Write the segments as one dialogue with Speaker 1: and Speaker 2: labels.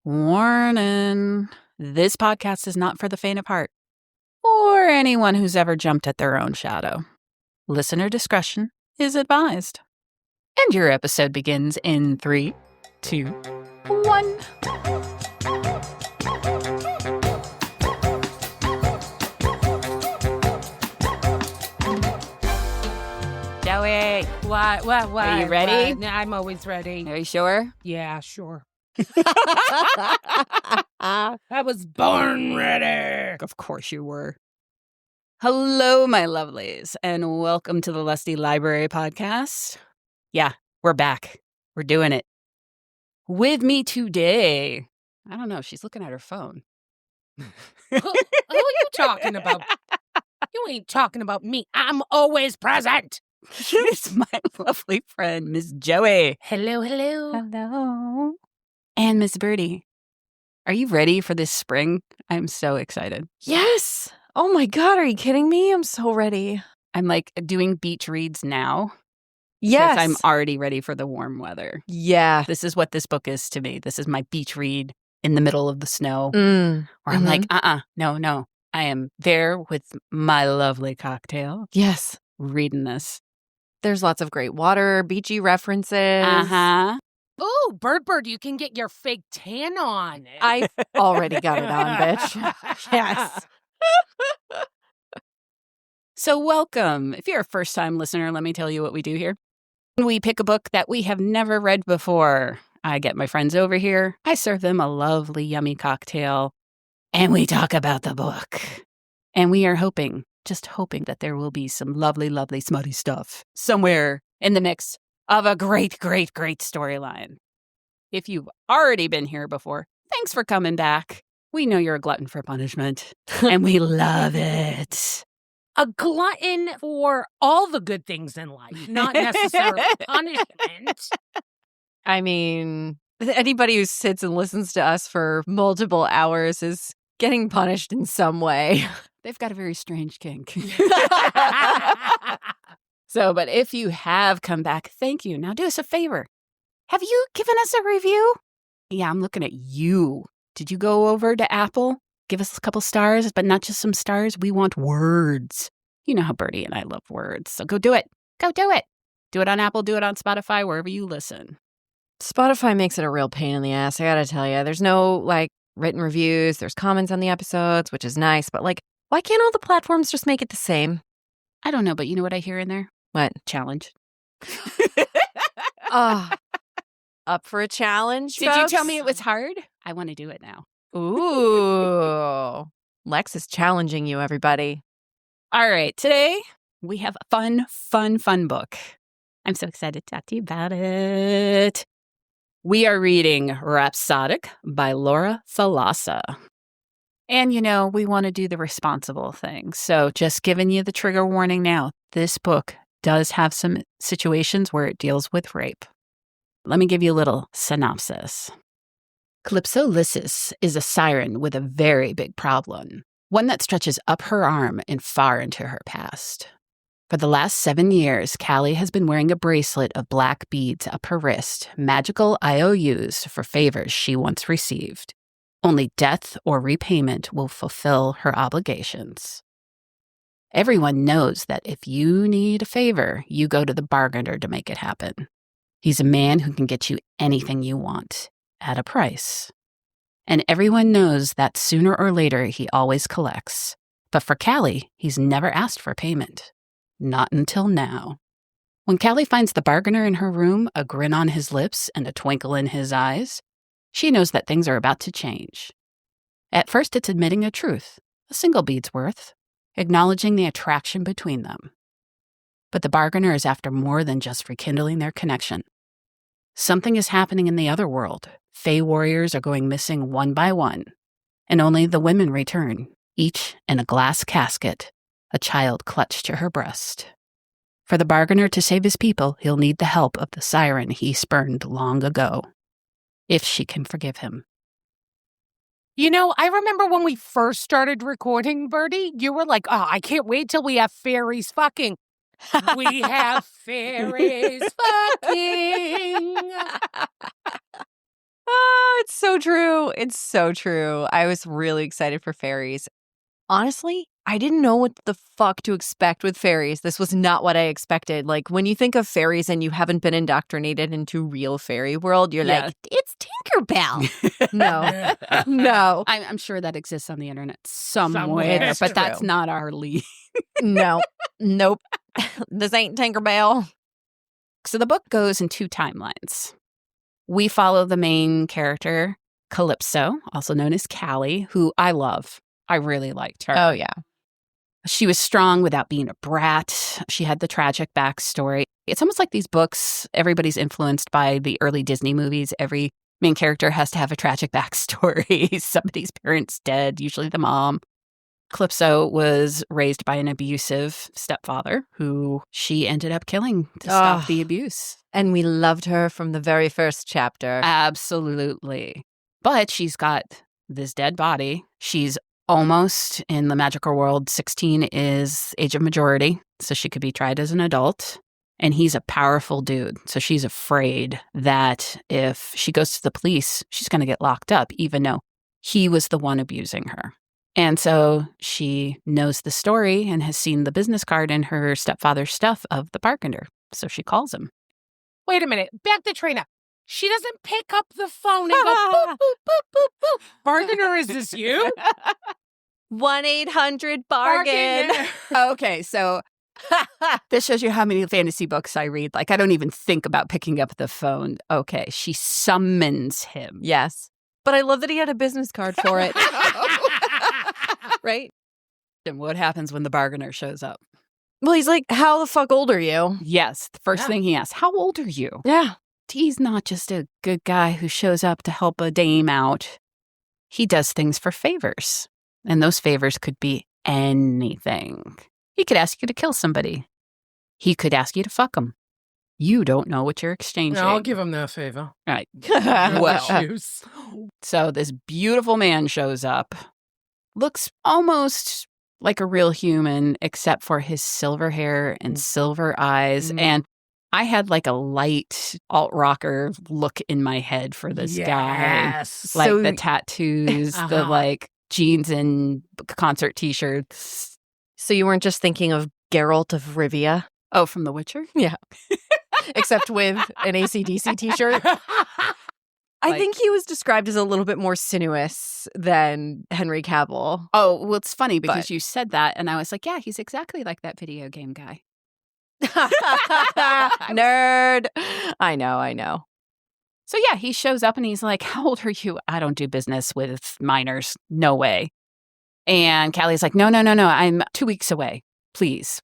Speaker 1: Warning. This podcast is not for the faint of heart or anyone who's ever jumped at their own shadow. Listener discretion is advised. And your episode begins in 3, 2, 1. Joey.
Speaker 2: What?
Speaker 1: Are you ready?
Speaker 2: What? I'm always ready.
Speaker 1: Are you sure?
Speaker 2: Yeah, sure. I was born ready.
Speaker 1: Of course you were. Hello, my lovelies, and welcome to the Lusty Library podcast. Yeah, we're back. We're doing it. With me today, I don't know, she's looking at her phone.
Speaker 2: Who are you talking about? You ain't talking about me. I'm always present.
Speaker 1: It's my lovely friend, Miss Joey.
Speaker 2: Hello.
Speaker 1: Hello. And Miss Birdie. Are you ready for this spring? I'm so excited.
Speaker 3: Yes. Oh my God, are you kidding me? I'm so ready.
Speaker 1: I'm like doing beach reads now.
Speaker 3: Yes.
Speaker 1: Because I'm already ready for the warm weather.
Speaker 3: Yeah.
Speaker 1: This is what this book is to me. This is my beach read in the middle of the snow.
Speaker 3: Where
Speaker 1: Where I'm like, no. I am there with my lovely cocktail.
Speaker 3: Yes.
Speaker 1: Reading this.
Speaker 3: There's lots of great water, beachy references.
Speaker 1: Uh-huh.
Speaker 2: Ooh, Bird, you can get your fake tan on.
Speaker 3: I've already got it on, bitch. Yes.
Speaker 1: So welcome. If you're a first-time listener, let me tell you what we do here. We pick a book that we have never read before. I get my friends over here. I serve them a lovely, yummy cocktail. And we talk about the book. And we are just hoping that there will be some lovely, lovely, smutty stuff somewhere in the mix of a great, great, great storyline. If you've already been here before, thanks for coming back. We know you're a glutton for punishment, and we love it.
Speaker 2: A glutton for all the good things in life, not necessarily punishment.
Speaker 3: I mean, anybody who sits and listens to us for multiple hours is getting punished in some way.
Speaker 1: They've got a very strange kink. But if you have come back, thank you. Now do us a favor. Have you given us a review? Yeah, I'm looking at you. Did you go over to Apple? Give us a couple stars, but not just some stars. We want words. You know how Birdie and I love words. So go do it. Go do it. Do it on Apple. Do it on Spotify, wherever you listen.
Speaker 3: Spotify makes it a real pain in the ass, I gotta tell you. There's no, written reviews. There's comments on the episodes, which is nice. But, why can't all the platforms just make it the same?
Speaker 1: I don't know, but you know what I hear in there?
Speaker 3: What?
Speaker 1: Challenge.
Speaker 3: Up for a challenge,
Speaker 1: Did you
Speaker 3: folks?
Speaker 1: tell me it was hard? I want to do it now.
Speaker 3: Ooh. Lexx is challenging you, everybody.
Speaker 1: All right, today we have a fun book. I'm so excited to talk to you about it. We are reading Rhapsodic by Laura Thalassa. And, we want to do the responsible thing. So just giving you the trigger warning now, this book does have some situations where it deals with rape. Let me give you a little synopsis. Calypso Lyssus is a siren with a very big problem, one that stretches up her arm and far into her past. For the last 7 years, Callie has been wearing a bracelet of black beads up her wrist, magical IOUs for favors she once received. Only death or repayment will fulfill her obligations. Everyone knows that if you need a favor, you go to the bargainer to make it happen. He's a man who can get you anything you want, at a price. And everyone knows that sooner or later he always collects. But for Callie, he's never asked for payment. Not until now. When Callie finds the bargainer in her room, a grin on his lips and a twinkle in his eyes, she knows that things are about to change. At first, it's admitting a truth, a single bead's worth, acknowledging the attraction between them. But the bargainer is after more than just rekindling their connection. Something is happening in the other world. Fae warriors are going missing one by one, and only the women return, each in a glass casket, a child clutched to her breast. For the bargainer to save his people, he'll need the help of the siren he spurned long ago, if she can forgive him.
Speaker 2: I remember when we first started recording, Birdie, you were like, oh, I can't wait till we have fairies fucking. We have fairies fucking.
Speaker 3: Oh, it's so true. It's so true. I was really excited for fairies. Honestly, I didn't know what the fuck to expect with fairies. This was not what I expected. Like, when you think of fairies and you haven't been indoctrinated into real fairy world, you're like, it's Tinkerbell. No.
Speaker 1: I'm sure that exists on the internet somewhere,
Speaker 2: Somewhere.
Speaker 1: but that's not our lead.
Speaker 3: Nope. This ain't Tinkerbell.
Speaker 1: So the book goes in 2 timelines. We follow the main character, Calypso, also known as Callie, who I love. I really liked her.
Speaker 3: Oh, yeah.
Speaker 1: She was strong without being a brat. She had the tragic backstory. It's almost like these books, everybody's influenced by the early Disney movies. Every main character has to have a tragic backstory. Somebody's parents dead, usually the mom. Calypso was raised by an abusive stepfather who she ended up killing to stop the abuse.
Speaker 3: And we loved her from the very first chapter.
Speaker 1: Absolutely. But she's got this dead body. She's almost in the magical world. 16 is age of majority, so she could be tried as an adult. And he's a powerful dude. So she's afraid that if she goes to the police, she's going to get locked up, even though he was the one abusing her. And so she knows the story and has seen the business card in her stepfather's stuff of the bartender. So she calls him.
Speaker 2: Wait a minute. Back the train up. She doesn't pick up the phone and go, boop, boop, boop, boop, boop. Bargainer, is this you?
Speaker 3: 1-800-BARGAIN.
Speaker 1: Okay, so this shows you how many fantasy books I read. Like, I don't even think about picking up the phone. Okay, she summons him.
Speaker 3: Yes. But I love that he had a business card for it. Right?
Speaker 1: And what happens when the bargainer shows up?
Speaker 3: Well, he's like, how the fuck old are you?
Speaker 1: Yes, the first thing he asks, how old are you?
Speaker 3: Yeah.
Speaker 1: He's not just a good guy who shows up to help a dame out. He does things for favors. And those favors could be anything. He could ask you to kill somebody. He could ask you to fuck him. You don't know what you're exchanging.
Speaker 2: I'll give him that favor.
Speaker 1: Right.
Speaker 2: Well.
Speaker 1: So this beautiful man shows up. Looks almost like a real human, except for his silver hair and silver eyes. And I had like a light alt-rocker look in my head for this guy. Like the tattoos, the like jeans and concert T-shirts.
Speaker 3: So you weren't just thinking of Geralt of Rivia?
Speaker 1: Oh, from The Witcher?
Speaker 3: Yeah. Except with an AC/DC T-shirt. I think he was described as a little bit more sinuous than Henry Cavill.
Speaker 1: Oh, well, it's funny because you said that, and I was like, yeah, he's exactly like that video game guy.
Speaker 3: Nerd. I know.
Speaker 1: So yeah, he shows up and he's like, how old are you? I don't do business with minors. No way. And Callie's like, no. I'm 2 weeks away. Please.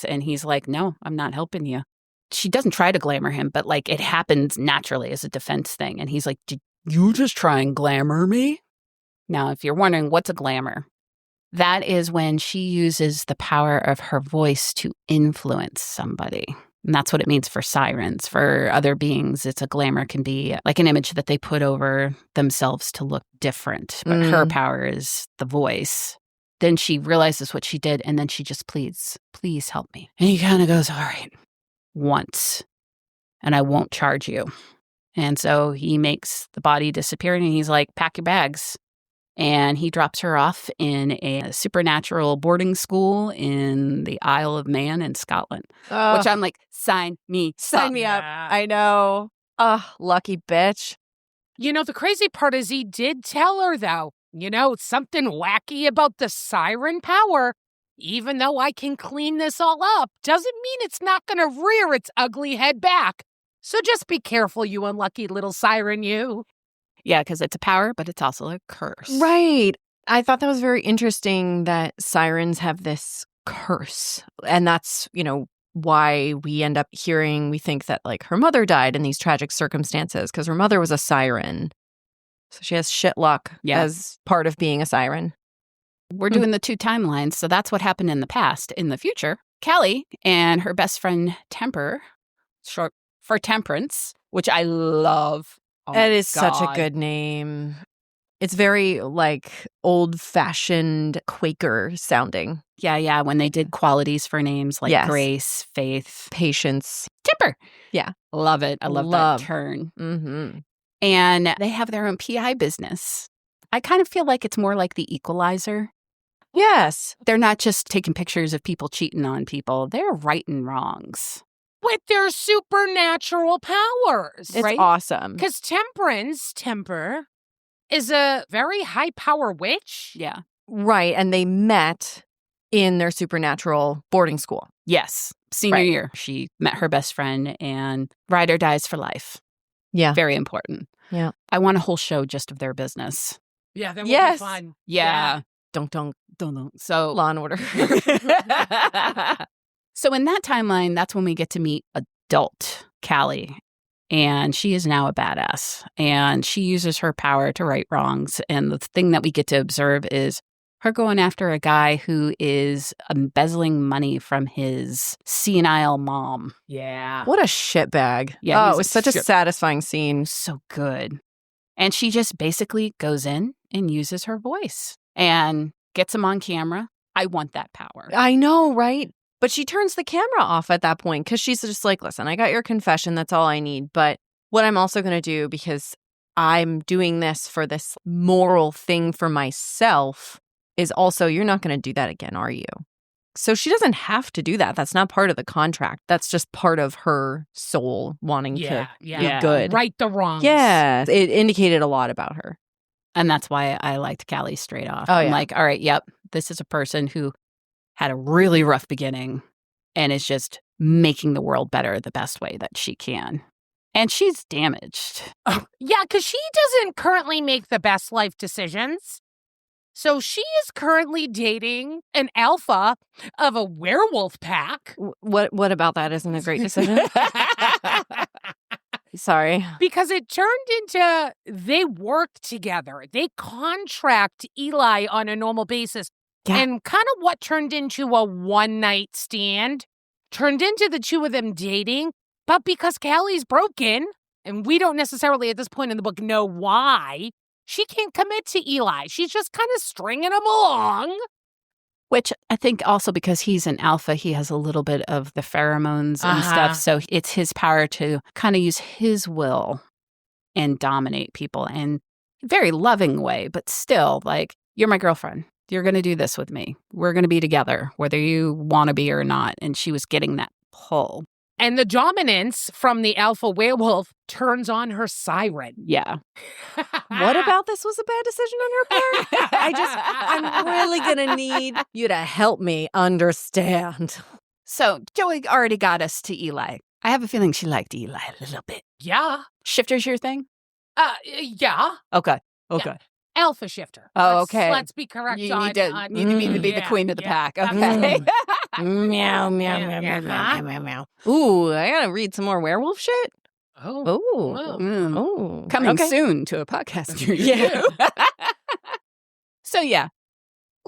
Speaker 1: And he's like, no, I'm not helping you. She doesn't try to glamour him, but like it happens naturally as a defense thing. And he's like, did you just try and glamour me? Now, if you're wondering what's a glamour, that is when she uses the power of her voice to influence somebody. And that's what it means for sirens. For other beings, it's a glamour can be like an image that they put over themselves to look different. But her power is the voice. Then she realizes what she did, and then she just pleads, please help me. And he kind of goes, all right, once, and I won't charge you. And so he makes the body disappear, and he's like, pack your bags. And he drops her off in a supernatural boarding school in the Isle of Man in Scotland. Which I'm like, sign me
Speaker 3: up. I know. Lucky bitch.
Speaker 2: You know, the crazy part is he did tell her, though, something wacky about the siren power. Even though I can clean this all up, doesn't mean it's not going to rear its ugly head back. So just be careful, you unlucky little siren, you.
Speaker 1: Yeah, because it's a power, but it's also a curse.
Speaker 3: Right. I thought that was very interesting that sirens have this curse. And that's, why we end up we think that like her mother died in these tragic circumstances because her mother was a siren. So she has shit luck as part of being a siren.
Speaker 1: We're doing the 2 timelines, so that's what happened in the past. In the future, Callie and her best friend Temper, short for Temperance, which I love. Oh
Speaker 3: it is such a good name. It's very like old-fashioned Quaker sounding.
Speaker 1: Yeah. When they did qualities for names like Grace, Faith,
Speaker 3: Patience,
Speaker 1: Temper.
Speaker 3: Yeah.
Speaker 1: Love it. I love that turn.
Speaker 3: Mm-hmm.
Speaker 1: And they have their own PI business. I kind of feel like it's more like the Equalizer.
Speaker 3: Yes.
Speaker 1: They're not just taking pictures of people cheating on people. They're righting wrongs.
Speaker 2: With their supernatural powers.
Speaker 3: It's
Speaker 1: Right?
Speaker 3: awesome.
Speaker 2: Because Temper, is a very high power witch.
Speaker 1: Yeah.
Speaker 3: Right. And they met in their supernatural boarding school.
Speaker 1: Yes. Senior
Speaker 3: Right.
Speaker 1: year, she met her best friend and ride or dies for life.
Speaker 3: Yeah.
Speaker 1: Very important.
Speaker 3: Yeah.
Speaker 1: I want a whole show just of their business.
Speaker 2: Yeah, that would
Speaker 3: Yes.
Speaker 2: be fun.
Speaker 1: Yeah.
Speaker 3: Dunk, dunk.
Speaker 1: Don't. So,
Speaker 3: Law and Order.
Speaker 1: so in that timeline, that's when we get to meet adult Callie. And she is now a badass. And she uses her power to right wrongs. And the thing that we get to observe is her going after a guy who is embezzling money from his senile mom.
Speaker 2: Yeah.
Speaker 3: What a shitbag.
Speaker 1: Yeah,
Speaker 3: Oh,
Speaker 1: he's
Speaker 3: it was such a
Speaker 1: shit-
Speaker 3: satisfying scene.
Speaker 1: So good. And she just basically goes in and uses her voice and gets him on camera. I want that power.
Speaker 3: I know, right? But she turns the camera off at that point because she's just like, listen, I got your confession. That's all I need. But what I'm also going to do, because I'm doing this for this moral thing for myself, is also, you're not going to do that again, are you? So she doesn't have to do that. That's not part of the contract. That's just part of her soul wanting to be good.
Speaker 2: Right the wrongs.
Speaker 3: Yeah. It indicated a lot about her.
Speaker 1: And that's why I liked Callie straight off.
Speaker 3: Oh,
Speaker 1: I'm
Speaker 3: yeah.
Speaker 1: like, all right, yep, this is a person who had a really rough beginning and is just making the world better the best way that she can. And she's damaged.
Speaker 2: Yeah, because she doesn't currently make the best life decisions. So she is currently dating an alpha of a werewolf pack.
Speaker 3: What about that isn't a great decision? Sorry.
Speaker 2: Because it turned into they work together. They contract Eli on a normal basis.
Speaker 3: Yeah.
Speaker 2: And kind of what turned into a one-night stand turned into the two of them dating. But because Callie's broken, and we don't necessarily at this point in the book know why, she can't commit to Eli. She's just kind of stringing him along.
Speaker 1: Which I think also because he's an alpha, he has a little bit of the pheromones and stuff. So it's his power to kind of use his will and dominate people in a very loving way. But still, like, you're my girlfriend. You're going to do this with me. We're going to be together, whether you want to be or not. And she was getting that pull.
Speaker 2: And the dominance from the alpha werewolf turns on her siren.
Speaker 1: Yeah.
Speaker 3: What about this was a bad decision on her part? I'm really going to need you to help me understand.
Speaker 1: So Joey already got us to Eli. I have a feeling she liked Eli a little bit.
Speaker 2: Yeah.
Speaker 1: Shifter's your thing?
Speaker 2: Yeah.
Speaker 1: Okay.
Speaker 2: Yeah. Alpha shifter.
Speaker 1: Oh, okay.
Speaker 2: Let's be correct
Speaker 1: You
Speaker 2: on...
Speaker 1: need to be the queen of the pack. Okay.
Speaker 3: Meow, meow, meow, meow, meow, meow, meow. Ooh, I got to read some more werewolf shit.
Speaker 2: Oh.
Speaker 3: Ooh.
Speaker 1: Mm.
Speaker 3: Ooh.
Speaker 1: Coming
Speaker 3: Okay.
Speaker 1: soon to a podcast near
Speaker 3: Yeah.
Speaker 1: you. So, yeah,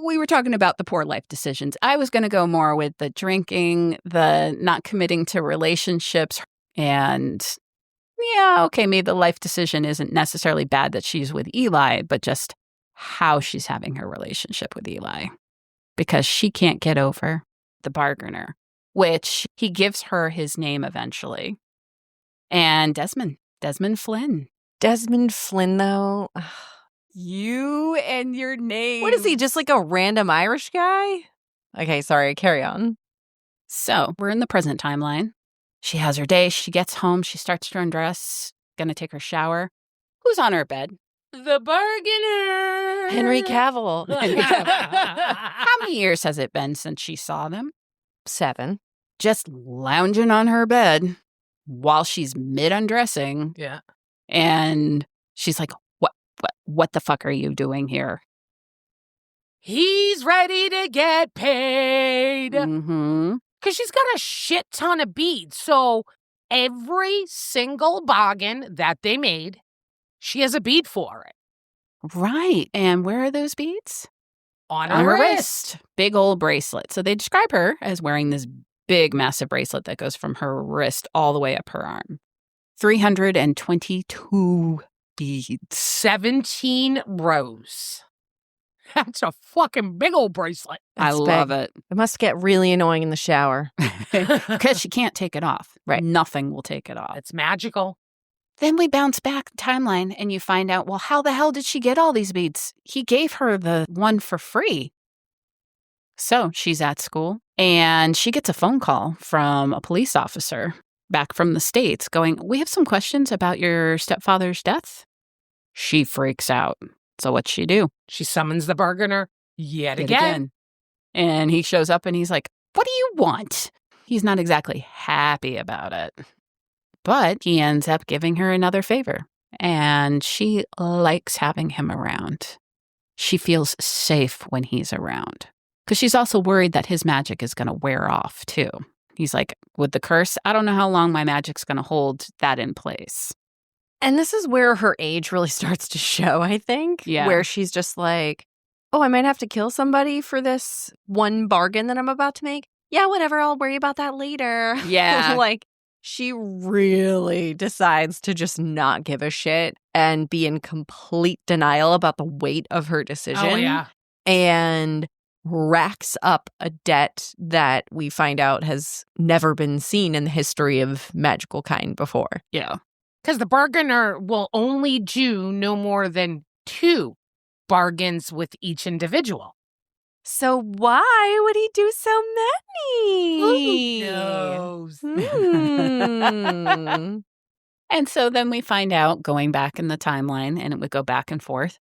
Speaker 1: we were talking about the poor life decisions. I was going to go more with the drinking, the not committing to relationships, and yeah, okay, maybe the life decision isn't necessarily bad that she's with Eli, but just how she's having her relationship with Eli. Because she can't get over the bargainer, which he gives her his name eventually. And Desmond Flynn.
Speaker 3: Desmond Flynn, though.
Speaker 1: You and your name.
Speaker 3: What is he, just like a random Irish guy? Okay, sorry, carry on.
Speaker 1: So we're in the present timeline. She has her day. She gets home. She starts to undress. Gonna take her shower. Who's on her bed?
Speaker 2: The bargainer.
Speaker 3: Henry Cavill.
Speaker 1: How many years has it been since she saw them?
Speaker 3: 7.
Speaker 1: Just lounging on her bed while she's mid-undressing.
Speaker 2: Yeah.
Speaker 1: And she's like, what the fuck are you doing here?
Speaker 2: He's ready to get paid.
Speaker 1: Mm-hmm.
Speaker 2: Because she's got a shit ton of beads. So every single bargain that they made, she has a bead for it.
Speaker 1: Right. And where are those beads?
Speaker 2: On her wrist.
Speaker 1: Big old bracelet. So they describe her as wearing this big, massive bracelet that goes from her wrist all the way up her arm. 322 beads.
Speaker 2: 17 rows. That's a fucking big old bracelet.
Speaker 1: I
Speaker 3: That's
Speaker 1: love
Speaker 3: big. It must get really annoying in the shower.
Speaker 1: it. Because she can't take it off.
Speaker 3: Right.
Speaker 1: Nothing will take it off.
Speaker 2: It's magical.
Speaker 1: Then we bounce back the timeline and you find out, well, how the hell did she get all these beads? He gave her the one for free. So she's at school and she gets a phone call from a police officer back from the States going, we have some questions about your stepfather's death. She freaks out. So what's she do?
Speaker 2: She summons the bargainer yet again.
Speaker 1: And he shows up and he's like, what do you want? He's not exactly happy about it. But he ends up giving her another favor. And she likes having him around. She feels safe when he's around. Because she's also worried that his magic is going to wear off, too. He's like, with the curse, I don't know how long my magic's going to hold that in place.
Speaker 3: And this is where her age really starts to show, I think.
Speaker 1: Yeah.
Speaker 3: Where she's just like, oh, I might have to kill somebody for this one bargain that I'm about to make. Yeah, whatever. I'll worry about that later.
Speaker 1: Yeah.
Speaker 3: Like, she really decides to just not give a shit and be in complete denial about the weight of her decision.
Speaker 2: Oh, yeah.
Speaker 3: And racks up a debt that we find out has never been seen in the history of magical kind before.
Speaker 1: Yeah.
Speaker 2: Because the bargainer will only do no more than 2 bargains with each individual.
Speaker 3: So why would he do so many?
Speaker 2: Who knows?
Speaker 1: And so then we find out, going back in the timeline, and it would go back and forth,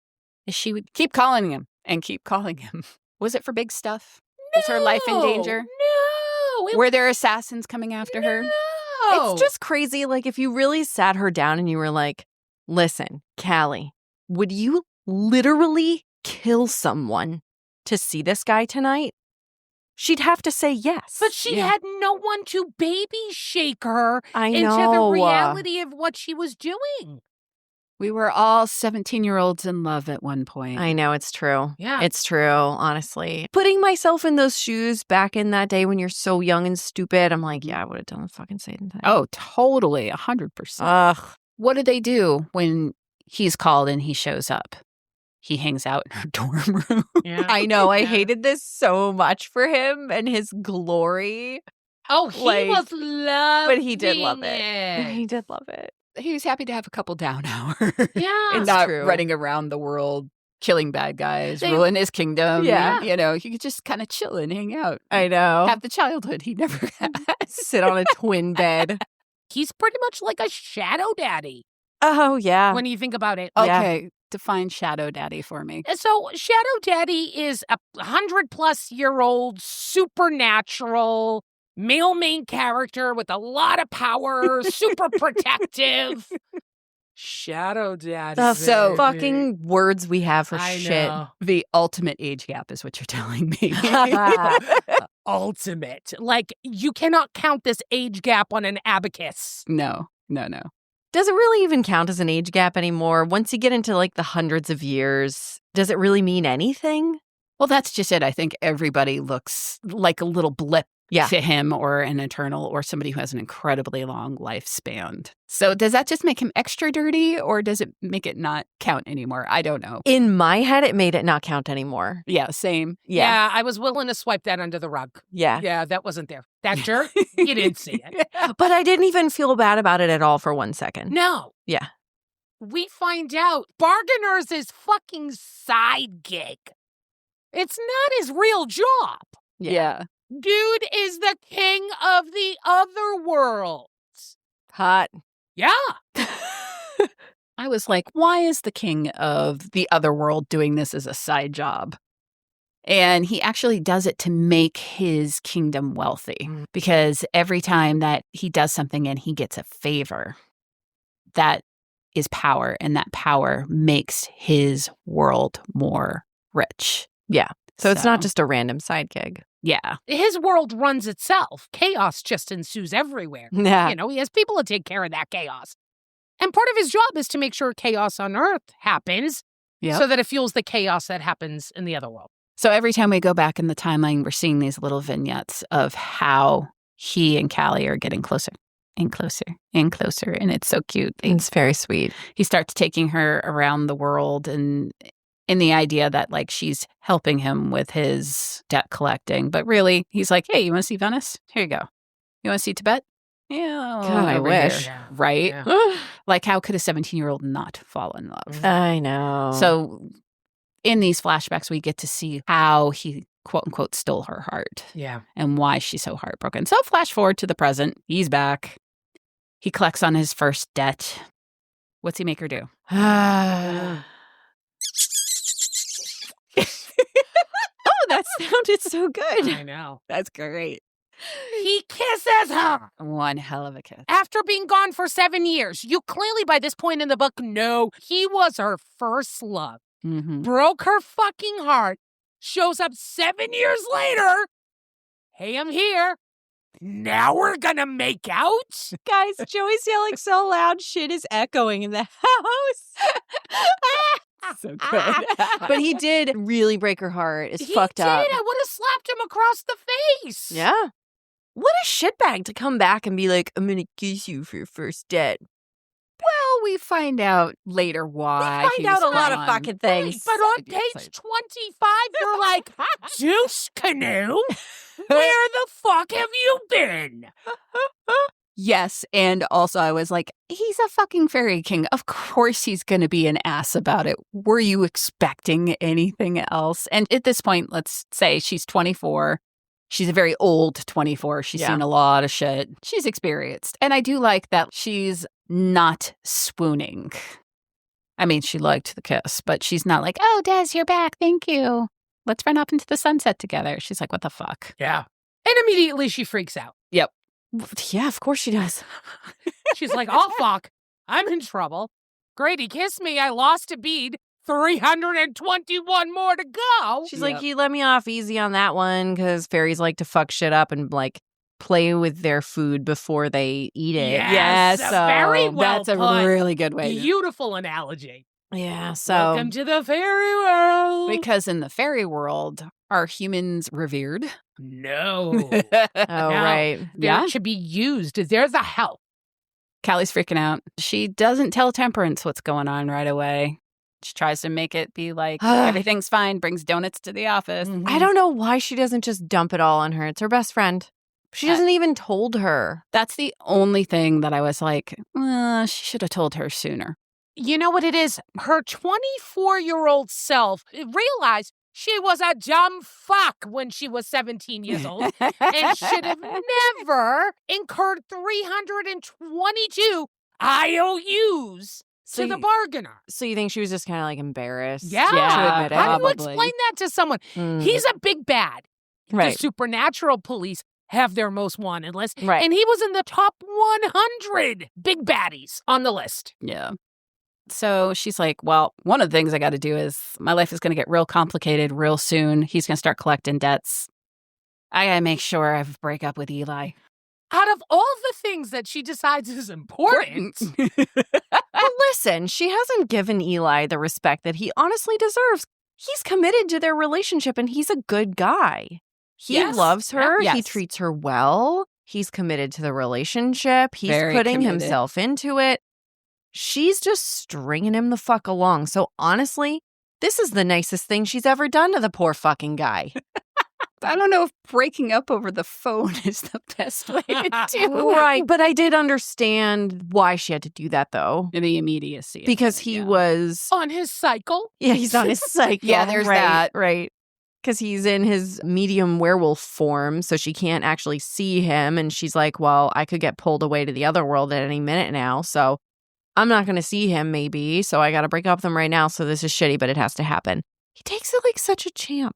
Speaker 1: is she would keep calling him and keep calling him. Was it for big stuff? Was her life in danger?
Speaker 2: No.
Speaker 1: Were there assassins coming after her?
Speaker 2: No.
Speaker 3: It's just crazy. Like, if you really sat her down and you were like, listen, Callie, would you literally kill someone to see this guy tonight? She'd have to say yes.
Speaker 2: But she had no one to baby shake her
Speaker 3: I
Speaker 2: into
Speaker 3: know.
Speaker 2: the reality of what she was doing.
Speaker 1: We were all 17-year-olds in love at one point.
Speaker 3: I know, it's true.
Speaker 2: Yeah.
Speaker 3: It's true, honestly. Putting myself in those shoes back in that day when you're so young and stupid, I'm like, yeah, I would have done the fucking same thing.
Speaker 1: Oh, totally. 100%.
Speaker 3: Ugh.
Speaker 1: What do they do when he's called and he shows up? He hangs out in her dorm room.
Speaker 2: Yeah.
Speaker 3: I know. I
Speaker 2: Yeah.
Speaker 3: hated this so much for him and his glory.
Speaker 2: Oh, he
Speaker 3: Like,
Speaker 2: was loving
Speaker 3: But he did love it. He did love it.
Speaker 1: He was happy to have a couple down hours.
Speaker 2: Yeah.
Speaker 1: And
Speaker 3: It's
Speaker 1: not
Speaker 3: true.
Speaker 1: running around the world, killing bad guys,
Speaker 2: They-
Speaker 1: ruling his kingdom.
Speaker 3: Yeah.
Speaker 1: You know, he could just kind of chill and hang out.
Speaker 3: I know.
Speaker 1: Have the childhood he never had.
Speaker 3: Sit on a twin bed.
Speaker 2: He's pretty much like a shadow daddy
Speaker 3: Oh, yeah.
Speaker 2: when you think about it.
Speaker 3: Yeah.
Speaker 1: Okay, define shadow daddy for me.
Speaker 2: So shadow daddy is a 100-plus-year-old supernatural male main character with a lot of power, super protective. Shadow daddy.
Speaker 3: The
Speaker 1: So-
Speaker 3: fucking words we have for
Speaker 2: I
Speaker 3: shit.
Speaker 2: know.
Speaker 1: The ultimate age gap is what you're telling me.
Speaker 2: Ultimate. Like, you cannot count this age gap on an abacus.
Speaker 1: No.
Speaker 3: Does it really even count as an age gap anymore? Once you get into like the hundreds of years, does it really mean anything?
Speaker 1: Well, that's just it. I think everybody looks like a little blip
Speaker 3: Yeah.
Speaker 1: to him, or an eternal, or somebody who has an incredibly long lifespan. So does that just make him extra dirty, or does it make it not count anymore? I don't know.
Speaker 3: In my head, it made it not count anymore.
Speaker 1: Yeah, same.
Speaker 3: Yeah.
Speaker 2: I was willing to swipe that under the rug.
Speaker 3: Yeah.
Speaker 2: Yeah, that wasn't there. That jerk, you didn't see it.
Speaker 3: But I didn't even feel bad about it at all for 1 second.
Speaker 2: No.
Speaker 3: Yeah.
Speaker 2: We find out Bargainer's his fucking side gig. It's not his real job.
Speaker 1: Yeah.
Speaker 2: Dude is the king of the other worlds.
Speaker 3: Hot.
Speaker 2: Yeah.
Speaker 1: I was like, why is the king of the other world doing this as a side job? And he actually does it to make his kingdom wealthy, because every time that he does something and he gets a favor, that is power, and that power makes his world more rich.
Speaker 3: Yeah. So it's not just a random side gig.
Speaker 1: Yeah.
Speaker 2: His world runs itself. Chaos just ensues everywhere.
Speaker 3: Yeah.
Speaker 2: You know, he has people to take care of that chaos. And part of his job is to make sure chaos on Earth happens
Speaker 1: Yep.
Speaker 2: so that it fuels the chaos that happens in the other world.
Speaker 1: So every time we go back in the timeline, we're seeing these little vignettes of how he and Callie are getting closer and closer and closer. And it's so cute.
Speaker 3: It's very sweet.
Speaker 1: He starts taking her around the world, and in the idea that like she's helping him with his debt collecting. But really, he's like, hey, you want to see Venice? Here you go. You want to see Tibet? Yeah,
Speaker 3: God, I
Speaker 1: over
Speaker 3: wish.
Speaker 1: here. Right?
Speaker 2: Yeah.
Speaker 1: Like, how could a 17-year-old not fall in love?
Speaker 3: I know.
Speaker 1: So in these flashbacks, we get to see how he, quote unquote, stole her heart.
Speaker 2: Yeah.
Speaker 1: And why she's so heartbroken. So flash forward to the present. He's back. He collects on his first debt. What's he make her do?
Speaker 3: Oh, that sounded so good.
Speaker 2: I know.
Speaker 1: That's great.
Speaker 2: He kisses her
Speaker 1: One hell of a kiss.
Speaker 2: after being gone for 7 years. You clearly, by this point in the book, know he was her first love.
Speaker 1: Mm-hmm.
Speaker 2: Broke her fucking heart. Shows up 7 years later. Hey, I'm here. Now we're gonna make out?
Speaker 3: Guys, Joey's yelling so loud, shit is echoing in the house.
Speaker 1: So good.
Speaker 3: But he did really break her heart. It's
Speaker 2: He
Speaker 3: fucked
Speaker 2: did.
Speaker 3: up.
Speaker 2: I would have slapped him across the face.
Speaker 3: Yeah. What a shitbag to come back and be like, I'm going to kiss you for your first date.
Speaker 1: Well, we find out later why.
Speaker 3: Find out a lot of
Speaker 1: gone.
Speaker 3: fucking
Speaker 2: Right,
Speaker 3: things.
Speaker 2: but on
Speaker 1: Yeah,
Speaker 2: page
Speaker 1: it's
Speaker 2: 25, you're like, Juice Canoe? Where the fuck have you been?
Speaker 1: Yes, and also I was like, he's a fucking fairy king. Of course he's going to be an ass about it. Were you expecting anything else? And at this point, let's say she's 24. She's a very old 24. She's
Speaker 3: Yeah.
Speaker 1: seen a lot of shit. She's experienced. And I do like that she's not swooning. I mean, she liked the kiss, but she's not like, oh, Des, you're back. Thank you. Let's run off into the sunset together. She's like, what the fuck?
Speaker 2: Yeah. And immediately she freaks out.
Speaker 3: Yeah, of course she does.
Speaker 2: She's like, oh, fuck. I'm in trouble. Grady kissed me. I lost a bead. 321 more to go.
Speaker 3: She's
Speaker 1: Yep.
Speaker 3: like, he let me off easy on that one because fairies like to fuck shit up and like play with their food before they eat it.
Speaker 2: Yes, very well
Speaker 1: That's a
Speaker 2: put.
Speaker 1: really good way.
Speaker 2: Beautiful analogy.
Speaker 3: Yeah, so
Speaker 2: Welcome to the fairy world.
Speaker 1: Because in the fairy world, are humans revered?
Speaker 2: No.
Speaker 3: oh
Speaker 2: Now,
Speaker 3: right.
Speaker 2: They're
Speaker 1: Yeah.
Speaker 2: to be used. They're the help.
Speaker 1: Callie's freaking out. She doesn't tell Temperance what's going on right away. She tries to make it be like, everything's fine, brings donuts to the office.
Speaker 3: I don't know why she doesn't just dump it all on her. It's her best friend. She hasn't even told her.
Speaker 1: That's the only thing that I was like, she should have told her sooner.
Speaker 2: You know what it is? Her 24-year-old self realized she was a dumb fuck when she was 17 years old and should have never incurred 322 IOUs to the bargainer.
Speaker 3: So you think she was just kind of like embarrassed?
Speaker 2: Yeah.
Speaker 3: To admit it?
Speaker 2: How do you
Speaker 1: Probably.
Speaker 2: explain that to someone?
Speaker 3: Mm.
Speaker 2: He's a big bad.
Speaker 3: right.
Speaker 2: The supernatural police have their most wanted list.
Speaker 3: Right.
Speaker 2: And he was in the top 100 big baddies on the list.
Speaker 1: Yeah. So she's like, well, one of the things I got to do is my life is going to get real complicated real soon. He's going to start collecting debts. I got to make sure I break up with Eli.
Speaker 2: Out of all the things that she decides is important,
Speaker 3: Well, listen, she hasn't given Eli the respect that he honestly deserves. He's committed to their relationship and he's a good guy. He
Speaker 1: Yes.
Speaker 3: loves her.
Speaker 1: Yes.
Speaker 3: He treats her well. He's committed to the relationship. He's
Speaker 1: Very
Speaker 3: putting
Speaker 1: committed.
Speaker 3: himself into it. She's just stringing him the fuck along. So honestly, this is the nicest thing she's ever done to the poor fucking guy.
Speaker 1: I don't know if breaking up over the phone is the best way to do it.
Speaker 3: Right. But I did understand why she had to do that, though.
Speaker 1: In the immediacy. of
Speaker 3: Because
Speaker 1: it,
Speaker 3: he
Speaker 1: yeah.
Speaker 3: was,
Speaker 2: on his cycle.
Speaker 3: yeah, he's on his cycle.
Speaker 1: Yeah, there's
Speaker 3: right,
Speaker 1: that.
Speaker 3: Right. Because he's in his medium werewolf form, so she can't actually see him. And she's like, well, I could get pulled away to the other world at any minute now. So I'm not going to see him, maybe. So I got to break up with him right now. So this is shitty, but it has to happen. He takes it like such a champ.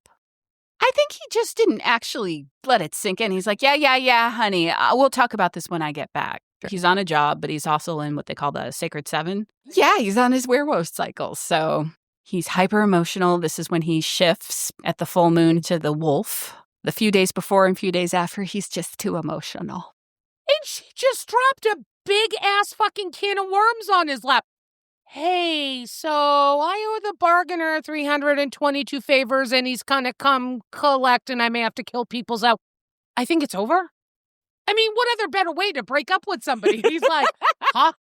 Speaker 1: I think he just didn't actually let it sink in. He's like, yeah, honey. We'll talk about this when I get back.
Speaker 3: Sure.
Speaker 1: He's on a job, but he's also in what they call the Sacred Seven. Yeah, he's on his werewolf cycle. So he's hyper emotional. This is when he shifts at the full moon to the wolf. The few days before and few days after, he's just too emotional.
Speaker 2: And she just dropped a big ass fucking can of worms on his lap. Hey, so I owe the bargainer 322 favors and he's gonna come collect and I may have to kill people's out. I think it's over. I mean, what other better way to break up with somebody? He's like, huh?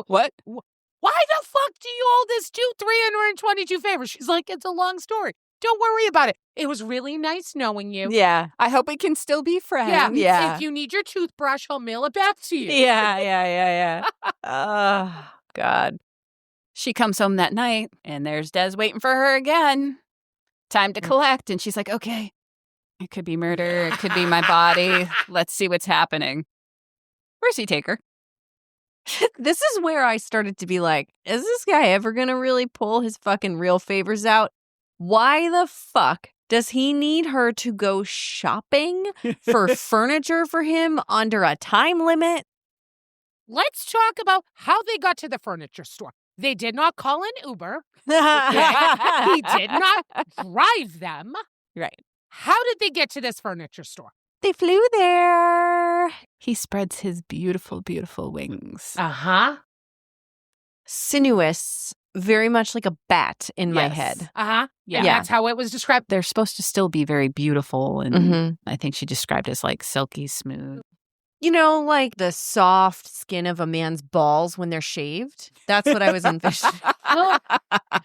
Speaker 1: What?
Speaker 2: Why the fuck do you owe this dude 322 favors? She's like, it's a long story. Don't worry about it. It was really nice knowing you.
Speaker 3: Yeah.
Speaker 1: I hope we can still be friends.
Speaker 3: Yeah.
Speaker 2: If you need your toothbrush, I'll mail it back to you.
Speaker 3: Yeah. Oh, God.
Speaker 1: She comes home that night, and there's Des waiting for her again. Time to collect. And she's like, okay, it could be murder. It could be my body. Let's see what's happening. Where's he take her?
Speaker 3: This is where I started to be like, is this guy ever going to really pull his fucking real favors out? Why the fuck does he need her to go shopping for furniture for him under a time limit?
Speaker 2: Let's talk about how they got to the furniture store. They did not call an Uber. He did not drive them.
Speaker 3: Right.
Speaker 2: How did they get to this furniture store?
Speaker 3: They flew there.
Speaker 1: He spreads his beautiful, beautiful wings.
Speaker 2: Uh-huh.
Speaker 3: Sinuous, very much like a bat in my
Speaker 1: Yes.
Speaker 3: head.
Speaker 2: Uh-huh.
Speaker 1: Yeah.
Speaker 2: And that's how it was described.
Speaker 1: They're supposed to still be very beautiful. And
Speaker 3: Mhm.
Speaker 1: I think she described as like silky smooth.
Speaker 3: You know, like the soft skin of a man's balls when they're shaved? That's what I was envisioning.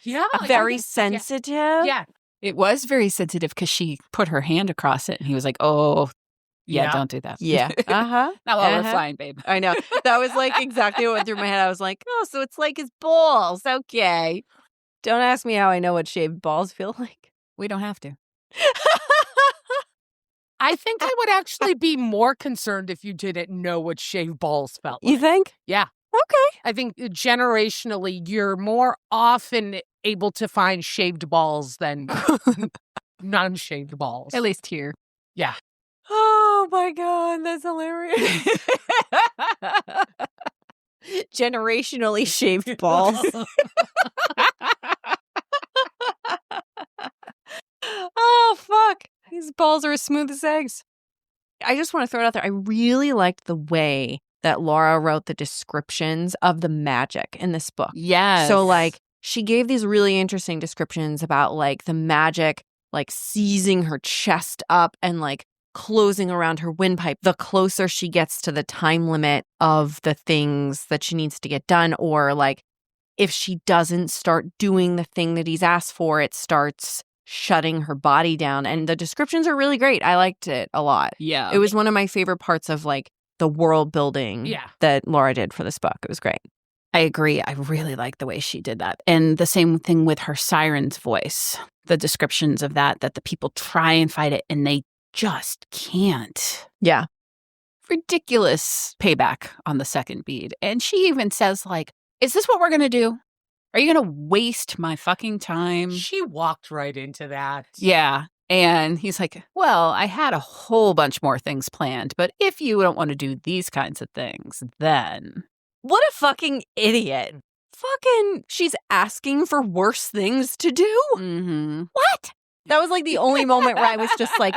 Speaker 2: Yeah.
Speaker 3: Very sensitive.
Speaker 2: Yeah.
Speaker 1: It was very sensitive because she put her hand across it and he was like, oh, yeah,
Speaker 2: Yeah.
Speaker 1: don't do that.
Speaker 3: Yeah. Uh-huh.
Speaker 1: Not while we're
Speaker 3: Uh-huh.
Speaker 1: flying, babe.
Speaker 3: I know. That was like exactly what went through my head. I was like, oh, so it's like his balls. Okay. Don't ask me how I know what shaved balls feel like.
Speaker 1: We don't have to.
Speaker 2: I think I would actually be more concerned if you didn't know what shaved balls felt like.
Speaker 3: You think?
Speaker 2: Yeah.
Speaker 3: Okay.
Speaker 2: I think generationally, you're more often able to find shaved balls than non-shaved balls.
Speaker 1: At least here.
Speaker 2: Yeah.
Speaker 3: Oh my God, that's hilarious. Generationally shaved balls. Oh, fuck. These balls are as smooth as eggs. I just want to throw it out there. I really liked the way that Laura wrote the descriptions of the magic in this book.
Speaker 1: Yes.
Speaker 3: So, like, she gave these really interesting descriptions about, like, the magic, like, seizing her chest up and, like, closing around her windpipe the closer she gets to the time limit of the things that she needs to get done. Or, like, if she doesn't start doing the thing that he's asked for, it starts shutting her body down. And the descriptions are really great. I liked it a lot.
Speaker 1: Yeah.
Speaker 3: It was one of my favorite parts of, like, the world building
Speaker 2: Yeah.
Speaker 3: that Laura did for this book. It was great.
Speaker 1: I agree. I really like the way she did that. And the same thing with her siren's voice. The descriptions of that the people try and fight it and they just can't.
Speaker 3: Yeah.
Speaker 1: Ridiculous payback on the second bead. And she even says, like, is this what we're going to do? Are you going to waste my fucking time?
Speaker 2: She walked right into that.
Speaker 1: Yeah. And he's like, well, I had a whole bunch more things planned, but if you don't want to do these kinds of things, then.
Speaker 3: What a fucking idiot. Fucking, she's asking for worse things to do?
Speaker 1: Mm-hmm.
Speaker 3: What? That was like the only moment where I was just like,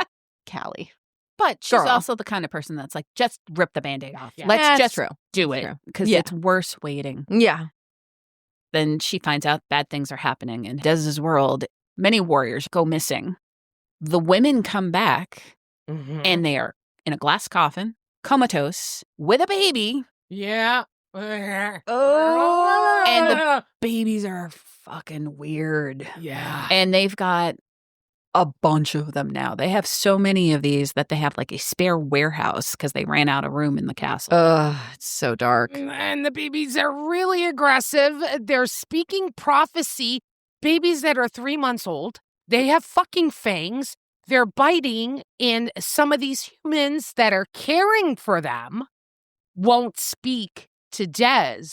Speaker 3: Callie.
Speaker 1: But she's
Speaker 3: Girl.
Speaker 1: also the kind of person that's like, just rip the Band-Aid off.
Speaker 2: Yeah.
Speaker 1: Let's
Speaker 3: That's
Speaker 1: just
Speaker 3: true.
Speaker 1: do it
Speaker 3: True.
Speaker 1: because
Speaker 3: Yeah.
Speaker 1: it's worse waiting.
Speaker 3: Yeah.
Speaker 1: Then she finds out bad things are happening in Dez's world. Many warriors go missing. The women come back
Speaker 2: Mhm.
Speaker 1: and they are in a glass coffin, comatose, with a baby.
Speaker 2: Yeah.
Speaker 3: Oh.
Speaker 1: And babies are fucking weird.
Speaker 2: yeah.
Speaker 1: And they've got a bunch of them now. They have so many of these that they have like a spare warehouse because they ran out of room in the castle.
Speaker 3: Ugh, it's so dark.
Speaker 2: And the babies are really aggressive. They're speaking prophecy. Babies that are 3 months old. They have fucking fangs. They're biting. And some of these humans that are caring for them won't speak to Des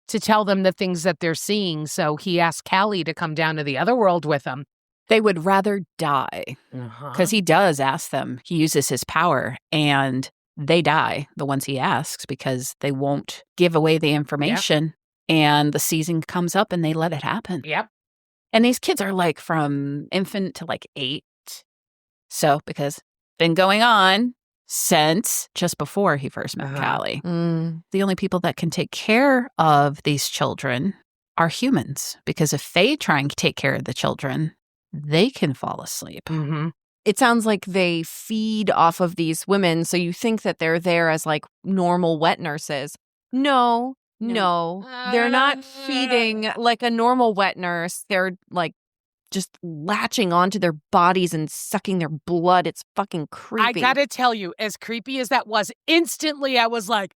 Speaker 2: to tell them the things that they're seeing. So he asked Callie to come down to the other world with him.
Speaker 1: They would rather die because he does ask them. He uses his power and they die, the ones he asks, because they won't give away the information. And the season comes up and they let it happen.
Speaker 2: Yep.
Speaker 1: And these kids are like from infant to like 8. So, because been going on since just before he first met Callie.
Speaker 3: Mm.
Speaker 1: The only people that can take care of these children are humans, because if they try and take care of the children, they can fall asleep.
Speaker 2: Mm-hmm.
Speaker 3: It sounds like they feed off of these women, so you think that they're there as like normal wet nurses. No. They're not feeding like a normal wet nurse. They're like just latching onto their bodies and sucking their blood. It's fucking creepy.
Speaker 2: I gotta tell you, as creepy as that was, instantly I was like,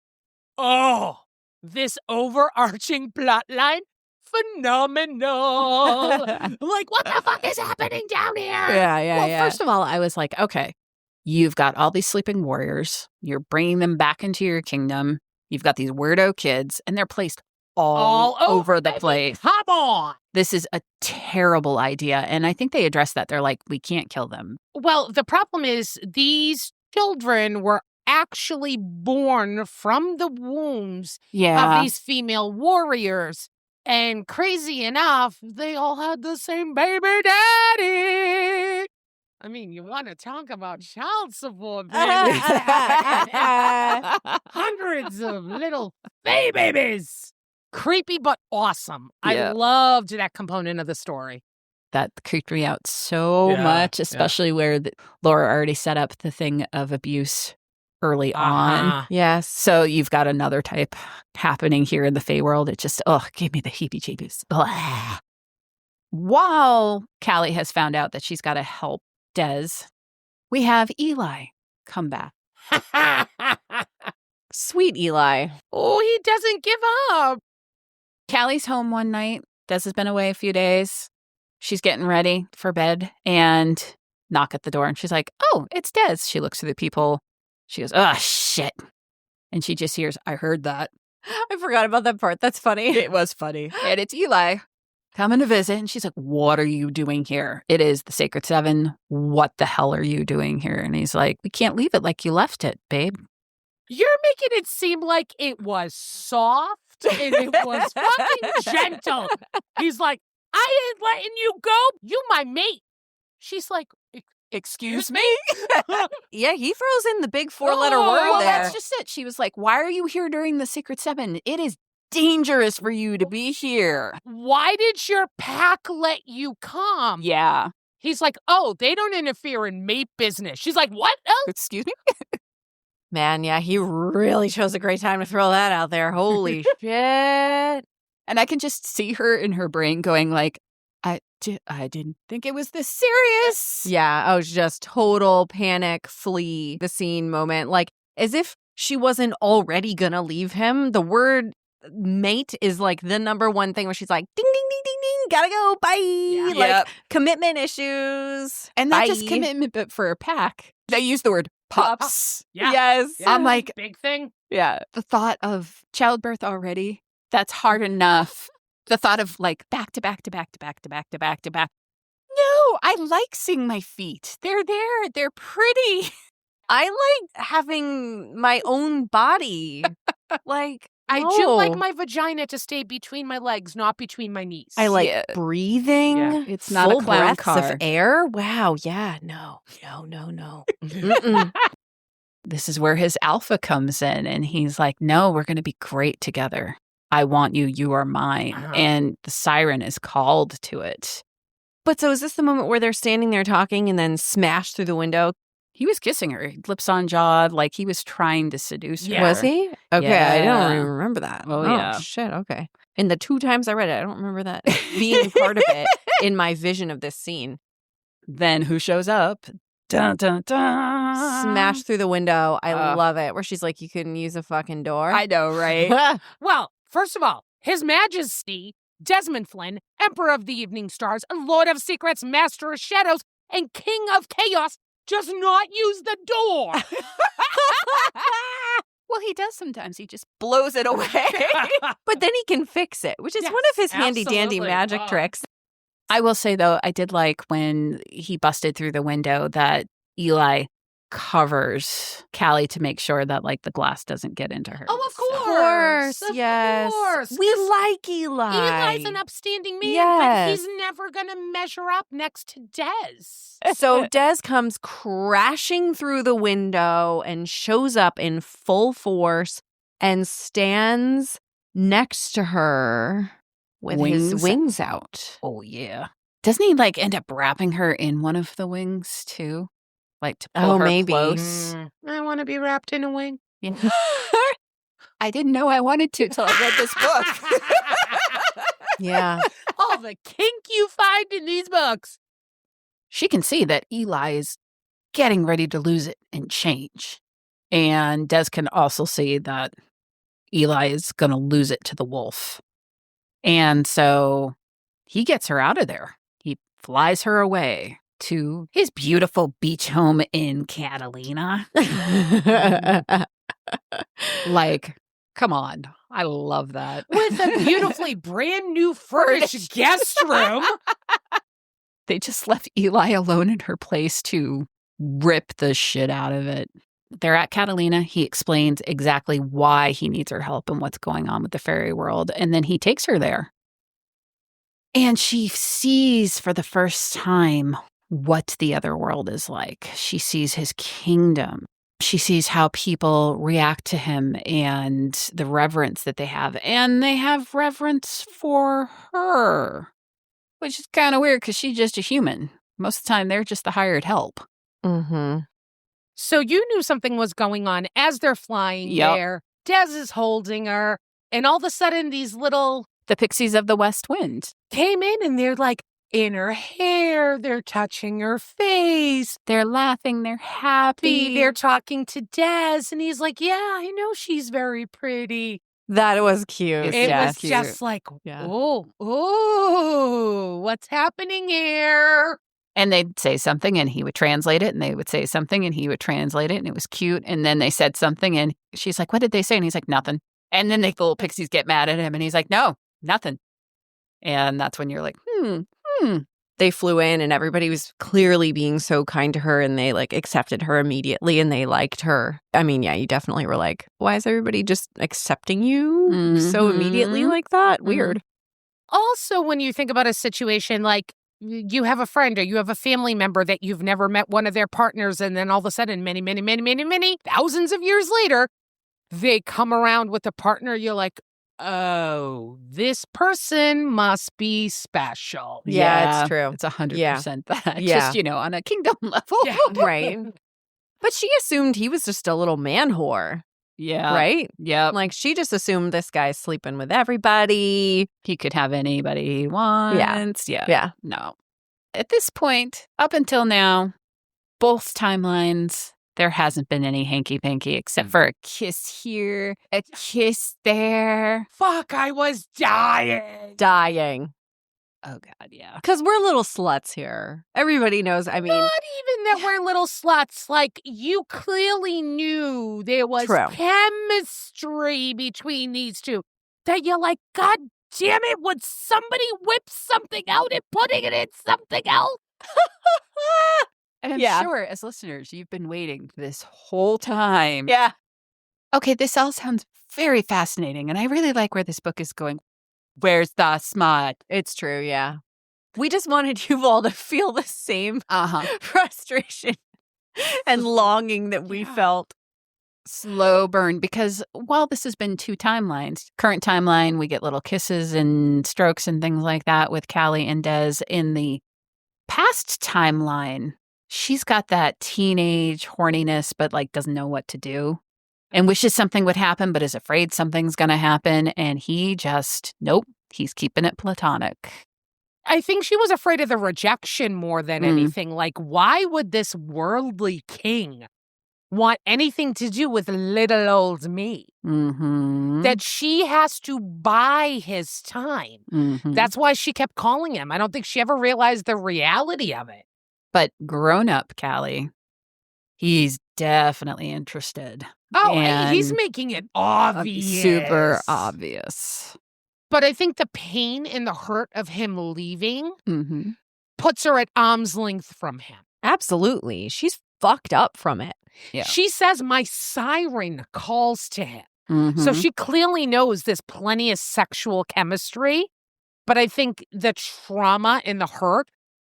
Speaker 2: oh, this overarching plot line, phenomenal. Like, what the fuck is happening down here?
Speaker 1: Well, first of all, I was like, okay, you've got all these sleeping warriors. You're bringing them back into your kingdom. You've got these weirdo kids, and they're placed all over the place.
Speaker 2: Come on.
Speaker 1: This is a terrible idea. And I think they addressed that. They're like, we can't kill them.
Speaker 2: Well, the problem is these children were actually born from the wombs of these female warriors. And crazy enough, they all had the same baby daddy. I mean, you want to talk about child support, baby. Hundreds of little babies. Creepy, but awesome.
Speaker 1: Yeah.
Speaker 2: I loved that component of the story.
Speaker 1: That creeped me out so much, especially where Laura already set up the thing of abuse early on.
Speaker 3: Yes.
Speaker 1: So you've got another type happening here in the Fae world. It just, gave me the heebie-jeebies. Blah. While Callie has found out that she's got to help Des, we have Eli come back.
Speaker 3: Sweet Eli.
Speaker 2: Oh, he doesn't give up.
Speaker 1: Callie's home one night. Des has been away a few days. She's getting ready for bed and knock at the door. And she's like, oh, it's Des. She looks through the people. She goes, oh, shit. And she just hears, I heard that.
Speaker 3: I forgot about that part. That's funny.
Speaker 1: It was funny. And it's Eli coming to visit. And she's like, what are you doing here? It is the Sacred Seven. What the hell are you doing here? And he's like, we can't leave it like you left it, babe.
Speaker 2: You're making it seem like it was soft and it was fucking gentle. He's like, I ain't letting you go. You my mate. She's like, excuse me?
Speaker 3: Yeah, he throws in the big 4-letter word
Speaker 1: well,
Speaker 3: there.
Speaker 1: That's just it. She was like, why are you here during the Sacred Seven? It is dangerous for you to be here.
Speaker 2: Why did your pack let you come?
Speaker 1: Yeah.
Speaker 2: He's like, oh, they don't interfere in mate business. She's like, what? Oh.
Speaker 1: Excuse me?
Speaker 3: Man, yeah, he really chose a great time to throw that out there. Holy shit.
Speaker 1: And I can just see her in her brain going like, I didn't think it was this serious.
Speaker 3: Yeah, I was just total panic, flee the scene moment. Like, as if she wasn't already gonna leave him. The word mate is like the number one thing where she's like, ding, ding, ding, ding, ding, gotta go, bye.
Speaker 1: Yeah.
Speaker 3: Like,
Speaker 1: Yep.
Speaker 3: Commitment issues.
Speaker 1: And not
Speaker 3: bye.
Speaker 1: just commitment, but for a pack. They use the word pups.
Speaker 2: Yeah.
Speaker 3: Yes.
Speaker 2: Yeah.
Speaker 1: I'm like,
Speaker 2: big thing.
Speaker 3: Yeah.
Speaker 1: the thought of childbirth already, that's hard enough. The thought of like back to back to back to back to back to back to back. No, I like seeing my feet. They're there. They're pretty.
Speaker 3: I like having my own body. Like,
Speaker 2: I do like my vagina to stay between my legs, not between my knees.
Speaker 3: I like
Speaker 1: Yeah.
Speaker 3: breathing.
Speaker 1: Yeah, it's not a
Speaker 3: full
Speaker 1: clown
Speaker 3: breaths
Speaker 1: car.
Speaker 3: of air. Wow. Yeah. No. Mm-mm.
Speaker 1: This is where his alpha comes in. And he's like, no, we're going to be great together. I want you. You are mine.
Speaker 2: Uh-huh.
Speaker 1: And the siren is called to it.
Speaker 3: But so is this the moment where they're standing there talking and then smash through the window?
Speaker 1: He was kissing her, lips on jaw, like he was trying to seduce
Speaker 2: Yeah.
Speaker 1: her.
Speaker 3: Was he? Okay, I
Speaker 1: Yeah.
Speaker 3: don't even remember that.
Speaker 1: Oh, yeah.
Speaker 3: Shit, okay. And the 2 times I read it, I don't remember that being part of it in my vision of this scene.
Speaker 1: Then who shows up? Dun, dun, dun.
Speaker 3: Smash through the window. I
Speaker 1: Uh.
Speaker 3: love it. Where she's like, you couldn't use a fucking door.
Speaker 1: I know, right?
Speaker 2: Well, first of all, His Majesty, Desmond Flynn, Emperor of the Evening Stars, Lord of Secrets, Master of Shadows, and King of Chaos does not use the door.
Speaker 1: Well, he does sometimes. He just blows it away.
Speaker 3: But then he can fix it, which is
Speaker 2: Yes,
Speaker 3: one of his handy-dandy
Speaker 2: absolutely.
Speaker 3: magic
Speaker 2: Oh.
Speaker 3: tricks.
Speaker 1: I will say, though, I did like when he busted through the window that Eli covers Callie to make sure that, like, the glass doesn't get into her.
Speaker 2: Oh, of
Speaker 1: So-
Speaker 2: course.
Speaker 3: Of course, yes.
Speaker 2: course.
Speaker 3: We
Speaker 2: 'Cause
Speaker 3: like Eli.
Speaker 2: Eli's an upstanding man,
Speaker 3: Yes.
Speaker 2: but he's never going to measure up next to Des.
Speaker 3: So Des comes crashing through the window and shows up in full force and stands next to her with his
Speaker 1: Wings.
Speaker 3: wings out.
Speaker 1: Oh, yeah. Doesn't he, like, end up wrapping her in one of the wings, too? Like, to pull
Speaker 3: Oh,
Speaker 1: her
Speaker 3: maybe.
Speaker 1: close?
Speaker 2: I want to be wrapped in a wing.
Speaker 1: Yeah. I didn't know I wanted to until I read this book.
Speaker 3: Yeah.
Speaker 2: Oh, the kink you find in these books.
Speaker 1: She can see that Eli is getting ready to lose it and change. And Des can also see that Eli is going to lose it to the wolf. And so he gets her out of there. He flies her away to his beautiful beach home in Catalina. Like, come on. I love that.
Speaker 2: With a beautifully brand new furnished guest room.
Speaker 1: They just left Eli alone in her place to rip the shit out of it. They're at Catalina. He explains exactly why he needs her help and what's going on with the fairy world. And then he takes her there. And she sees for the first time what the other world is like. She sees his kingdom. She sees how people react to him and the reverence that they have. And they have reverence for her, which is kind of weird because she's just a human. Most of the time, they're just the hired help.
Speaker 3: Mm-hmm.
Speaker 2: So you knew something was going on as they're flying there. Des is holding her. And all of a sudden, these little...
Speaker 1: The pixies of the West Wind
Speaker 2: came in and they're like in her hair. They're touching her face.
Speaker 1: They're laughing. They're happy.
Speaker 2: They're talking to Des. And he's like, yeah, I know she's very pretty.
Speaker 3: That was cute.
Speaker 2: It was
Speaker 1: cute.
Speaker 2: just like, oh, what's happening here?
Speaker 1: And they'd say something and he would translate it, and they would say something and he would translate it, and it was cute. And then they said something and she's like, what did they say? And he's like, nothing. And then the little pixies get mad at him and he's like, no, nothing. And that's when you're like,
Speaker 3: They flew in and everybody was clearly being so kind to her, and they like accepted her immediately and they liked her. I mean, yeah, you definitely were like, why is everybody just accepting you so immediately like that? Weird.
Speaker 2: Also, when you think about a situation like you have a friend or you have a family member that you've never met one of their partners, and then all of a sudden, many thousands of years later, they come around with a partner, you're like, oh, this person must be special.
Speaker 3: Yeah, it's true.
Speaker 1: It's 100% that.
Speaker 3: Yeah.
Speaker 1: Just, on a kingdom level.
Speaker 2: Yeah.
Speaker 3: Right. But she assumed he was just a little man whore,
Speaker 1: Yeah.
Speaker 3: right?
Speaker 1: Yeah.
Speaker 3: Like, she just assumed this guy's sleeping with everybody.
Speaker 1: He could have anybody he wants. Yeah.
Speaker 3: Yeah.
Speaker 1: No. At this point, up until now, both timelines, there hasn't been any hanky-panky except for a kiss here, a kiss there.
Speaker 2: Fuck, I was dying.
Speaker 3: Dying.
Speaker 1: Oh, God, yeah.
Speaker 3: Because we're little sluts here. Everybody knows. I mean,
Speaker 2: Not even that we're little sluts. Like, you clearly knew there was
Speaker 3: True.
Speaker 2: chemistry between these two. That you're like, God damn it, would somebody whip something out and putting it in something else?
Speaker 1: And I'm
Speaker 3: Yeah.
Speaker 1: sure, as listeners, you've been waiting this whole time.
Speaker 3: yeah.
Speaker 1: Okay, this all sounds very fascinating, and I really like where this book is going. Where's the smut?
Speaker 3: It's true. Yeah. We just wanted you all to feel the same frustration and longing that we felt.
Speaker 1: Slow burn, because while this has been two timelines, current timeline, we get little kisses and strokes and things like that with Callie and Des. In the past timeline, she's got that teenage horniness, but like doesn't know what to do and wishes something would happen, but is afraid something's going to happen. And he just, nope, he's keeping it platonic.
Speaker 2: I think she was afraid of the rejection more than anything. Like, why would this worldly king want anything to do with little old me? That she has to buy his time. That's why she kept calling him. I don't think she ever realized the reality of it.
Speaker 1: But grown up Callie, he's definitely interested.
Speaker 2: Oh,
Speaker 1: And
Speaker 2: he's making it obvious.
Speaker 1: super obvious.
Speaker 2: But I think the pain and the hurt of him leaving puts her at arm's length from him.
Speaker 3: Absolutely. She's fucked up from it.
Speaker 1: Yeah.
Speaker 2: She says, my siren calls to him. So she clearly knows there's plenty of sexual chemistry. But I think the trauma and the hurt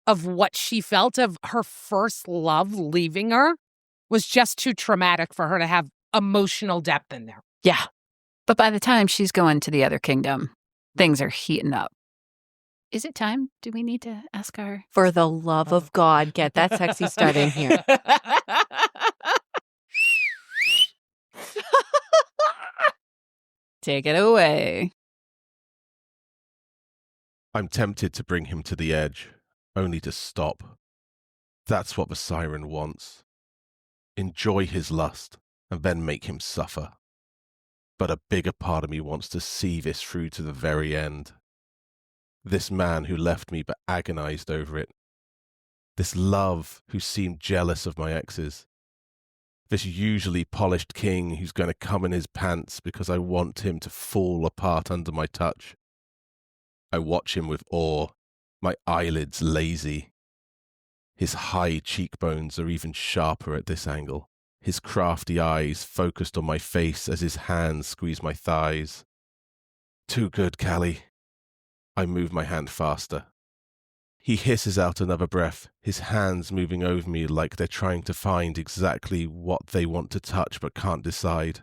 Speaker 2: of what she felt of her first love leaving her was just too traumatic for her to have emotional depth in there.
Speaker 3: Yeah.
Speaker 1: But by the time she's going to the other kingdom, things are heating up. Is it time? Do we need to ask our...
Speaker 3: For the love of God, get that sexy stud in here.
Speaker 1: Take it away.
Speaker 4: I'm tempted to bring him to the edge, only to stop. That's what the siren wants. Enjoy his lust, and then make him suffer. But a bigger part of me wants to see this through to the very end. This man who left me but agonized over it. This love who seemed jealous of my exes. This usually polished king who's going to come in his pants because I want him to fall apart under my touch. I watch him with awe, my eyelids lazy. His high cheekbones are even sharper at this angle, his crafty eyes focused on my face as his hands squeeze my thighs. Too good, Callie. I move my hand faster. He hisses out another breath, his hands moving over me like they're trying to find exactly what they want to touch but can't decide.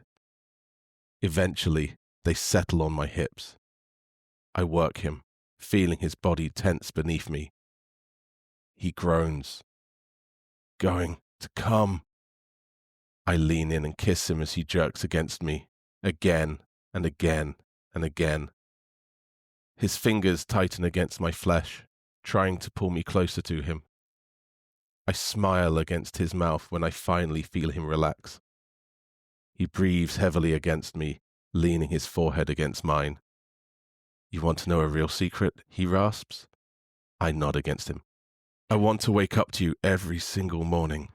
Speaker 4: Eventually, they settle on my hips. I work him, feeling his body tense beneath me. He groans. Going to come. I lean in and kiss him as he jerks against me, again and again and again. His fingers tighten against my flesh, trying to pull me closer to him. I smile against his mouth when I finally feel him relax. He breathes heavily against me, leaning his forehead against mine. You want to know a real secret? He rasps. I nod against him. I want to wake up to you every single morning.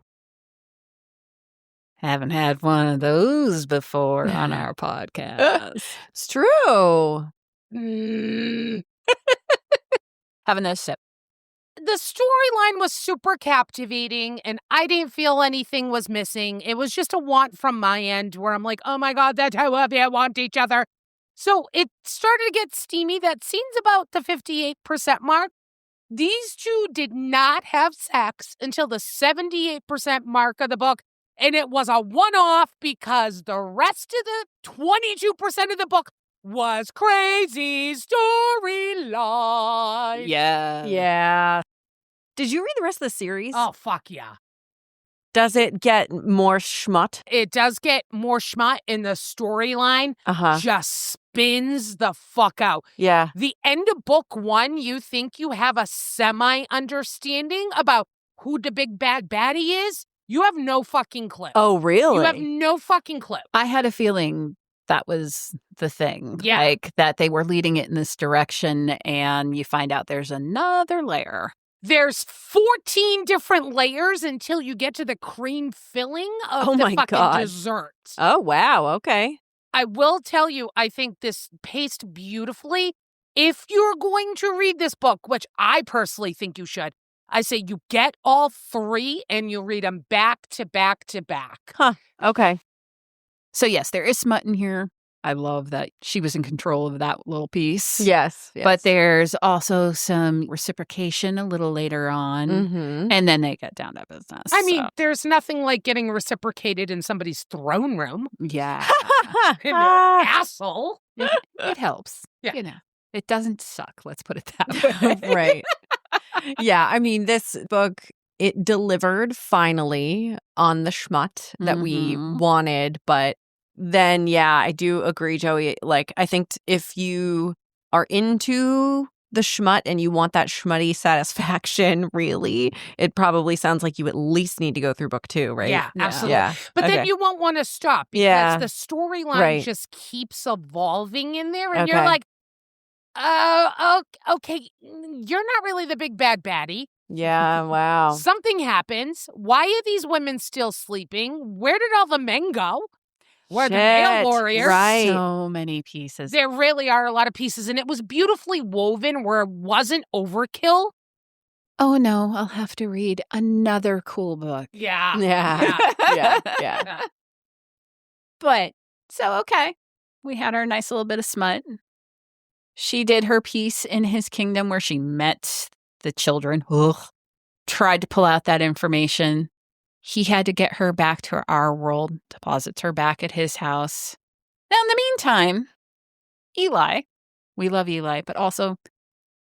Speaker 1: Haven't had one of those before on our podcast.
Speaker 3: It's true.
Speaker 1: Have another sip.
Speaker 2: The storyline was super captivating, and I didn't feel anything was missing. It was just a want from my end where I'm like, oh my God, that's how they want each other. So it started to get steamy. That scene's about the 58% mark. These two did not have sex until the 78% mark of the book, and it was a one-off because the rest of the 22% of the book was crazy storyline.
Speaker 1: Yeah.
Speaker 3: Yeah. Did you read the rest of the series?
Speaker 2: Oh, fuck yeah.
Speaker 3: Does it get more schmut?
Speaker 2: It does get more schmut, in the storyline just spins the fuck out.
Speaker 3: Yeah.
Speaker 2: The end of book one, you think you have a semi-understanding about who the big bad baddie is. You have no fucking clue.
Speaker 3: Oh, really?
Speaker 2: You have no fucking clue.
Speaker 1: I had a feeling that was the thing.
Speaker 2: Yeah.
Speaker 1: Like that they were leading it in this direction, and you find out there's another layer.
Speaker 2: There's 14 different layers until you get to the cream filling of
Speaker 3: Oh
Speaker 2: the
Speaker 3: my
Speaker 2: fucking
Speaker 3: God.
Speaker 2: dessert.
Speaker 3: Oh, wow. Okay.
Speaker 2: I will tell you, I think this paced beautifully. If you're going to read this book, which I personally think you should, I say you get all three and you read them back to back to back.
Speaker 3: Huh. Okay.
Speaker 1: So yes, there is smut in here. I love that she was in control of that little piece.
Speaker 3: Yes.
Speaker 1: But there's also some reciprocation a little later on.
Speaker 3: Mm-hmm.
Speaker 1: And then they get down to business.
Speaker 2: I mean, there's nothing like getting reciprocated in somebody's throne room.
Speaker 1: Yeah.
Speaker 2: Asshole.
Speaker 1: It helps.
Speaker 2: Yeah.
Speaker 1: You know, it doesn't suck. Let's put it that way.
Speaker 3: Right. Yeah. I mean, this book, it delivered finally on the schmut that we wanted. But then, yeah, I do agree, Joey. Like, I think if you are into the schmut and you want that schmutty satisfaction, really, it probably sounds like you at least need to go through book 2, right?
Speaker 2: Yeah, absolutely.
Speaker 3: Yeah.
Speaker 2: But then
Speaker 3: Okay.
Speaker 2: you won't want to stop because
Speaker 3: Yeah.
Speaker 2: the storyline
Speaker 3: Right.
Speaker 2: just keeps evolving in there. And
Speaker 3: Okay.
Speaker 2: you're like, okay, you're not really the big bad baddie.
Speaker 3: Yeah. Wow.
Speaker 2: Something happens. Why are these women still sleeping? Where did all the men go? Where are the male
Speaker 3: Shit,
Speaker 2: warriors?
Speaker 3: right.
Speaker 1: So many pieces.
Speaker 2: There really are a lot of pieces, and it was beautifully woven where it wasn't overkill.
Speaker 1: Oh, no, I'll have to read another cool book.
Speaker 2: Yeah.
Speaker 3: Yeah. Yeah.
Speaker 1: But, so, okay. We had our nice little bit of smut. She did her piece in his kingdom where she met the children. Ugh. Tried to pull out that information. He had to get her back to our world, deposits her back at his house. Now, in the meantime, Eli, we love Eli, but also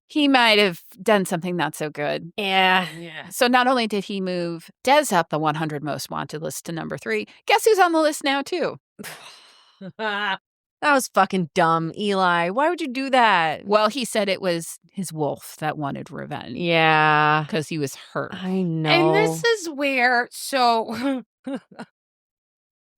Speaker 1: he might have done something not so good.
Speaker 3: Yeah.
Speaker 1: So not only did he move Des up the 100 most wanted list to number 3, guess who's on the list now, too?
Speaker 3: That was fucking dumb, Eli. Why would you do that?
Speaker 1: Well, he said it was his wolf that wanted revenge.
Speaker 3: Yeah.
Speaker 1: Because he was hurt.
Speaker 3: I know.
Speaker 2: And this is where, so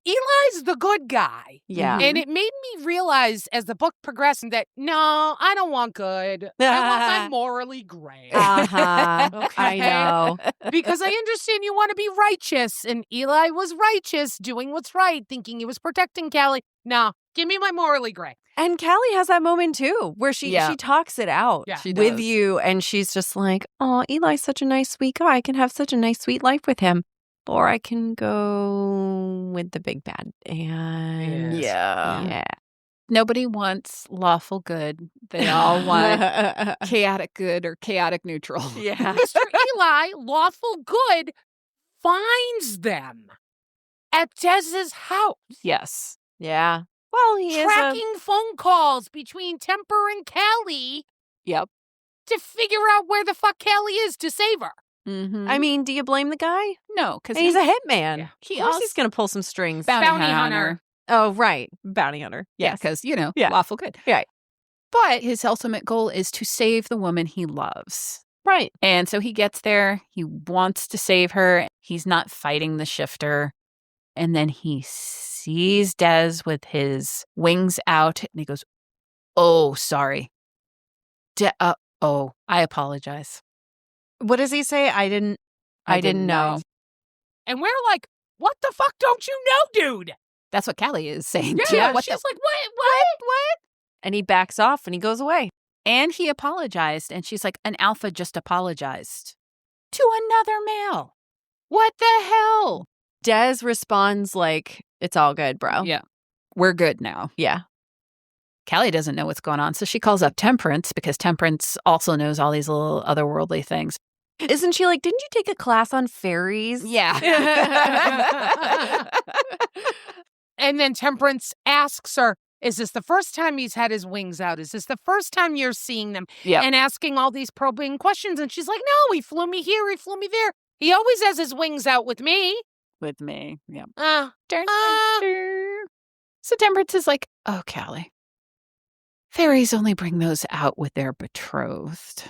Speaker 2: Eli's the good guy.
Speaker 3: Yeah.
Speaker 2: And it made me realize as the book progressed that, no, I don't want good. I want my morally gray.
Speaker 3: Uh-huh.
Speaker 2: Okay.
Speaker 3: I know.
Speaker 2: Because I understand you want to be righteous. And Eli was righteous, doing what's right, thinking he was protecting Callie. No, give me my morally gray.
Speaker 3: And Callie has that moment too, where she talks it out
Speaker 2: Yeah.
Speaker 1: She
Speaker 3: with
Speaker 1: does.
Speaker 3: you, and she's just like, "Oh, Eli's such a nice, sweet guy. I can have such a nice, sweet life with him, or I can go with the big bad." And
Speaker 2: Yes.
Speaker 3: yeah.
Speaker 1: Nobody wants lawful good. They all want chaotic good or chaotic neutral.
Speaker 3: Yeah.
Speaker 2: Mr. Eli, lawful good, finds them at Dez's house.
Speaker 1: Yes.
Speaker 3: Yeah. Well, he is
Speaker 2: Tracking phone calls between Temper and Callie
Speaker 1: Yep.
Speaker 2: to figure out where the fuck Callie is to save her.
Speaker 1: Mm-hmm.
Speaker 3: I mean, do you blame the guy?
Speaker 1: no, because
Speaker 3: He's a hitman.
Speaker 2: Yeah.
Speaker 1: He
Speaker 3: Of course,
Speaker 1: also
Speaker 3: he's gonna pull some strings.
Speaker 1: bounty
Speaker 2: Bounty
Speaker 1: hunter.
Speaker 2: hunter.
Speaker 3: Oh, right, bounty hunter.
Speaker 1: Yeah,
Speaker 3: Yes.
Speaker 1: because,
Speaker 3: Yeah.
Speaker 1: lawful good.
Speaker 3: Right.
Speaker 1: But his ultimate goal is to save the woman he loves.
Speaker 3: Right.
Speaker 1: And so he gets there. He wants to save her. He's not fighting the shifter. And then he sees Dez with his wings out. And he goes, "Oh, sorry. I apologize."
Speaker 3: What does he say? I didn't know.
Speaker 2: And we're like, what the fuck don't you know, dude?
Speaker 1: That's what Callie is saying,
Speaker 2: Yeah,
Speaker 1: too.
Speaker 2: she's like, what?
Speaker 3: And he backs off and he goes away.
Speaker 1: And he apologized. And she's like, an alpha just apologized to another male. What the hell?
Speaker 3: Dez responds like, "It's all good, bro."
Speaker 1: Yeah. We're good now.
Speaker 3: Yeah.
Speaker 1: Callie doesn't know what's going on. So she calls up Temperance because Temperance also knows all these little otherworldly things.
Speaker 3: Isn't she like, didn't you take a class on fairies?
Speaker 1: Yeah.
Speaker 2: And then Temperance asks her, is this the first time he's had his wings out? Is this the first time you're seeing them?
Speaker 1: Yeah.
Speaker 2: And asking all these probing questions. And she's like, no, he flew me here. He flew me there. He always has his wings out with me.
Speaker 1: With me. Yeah. So Temperance is like, oh, Callie. Fairies only bring those out with their betrothed.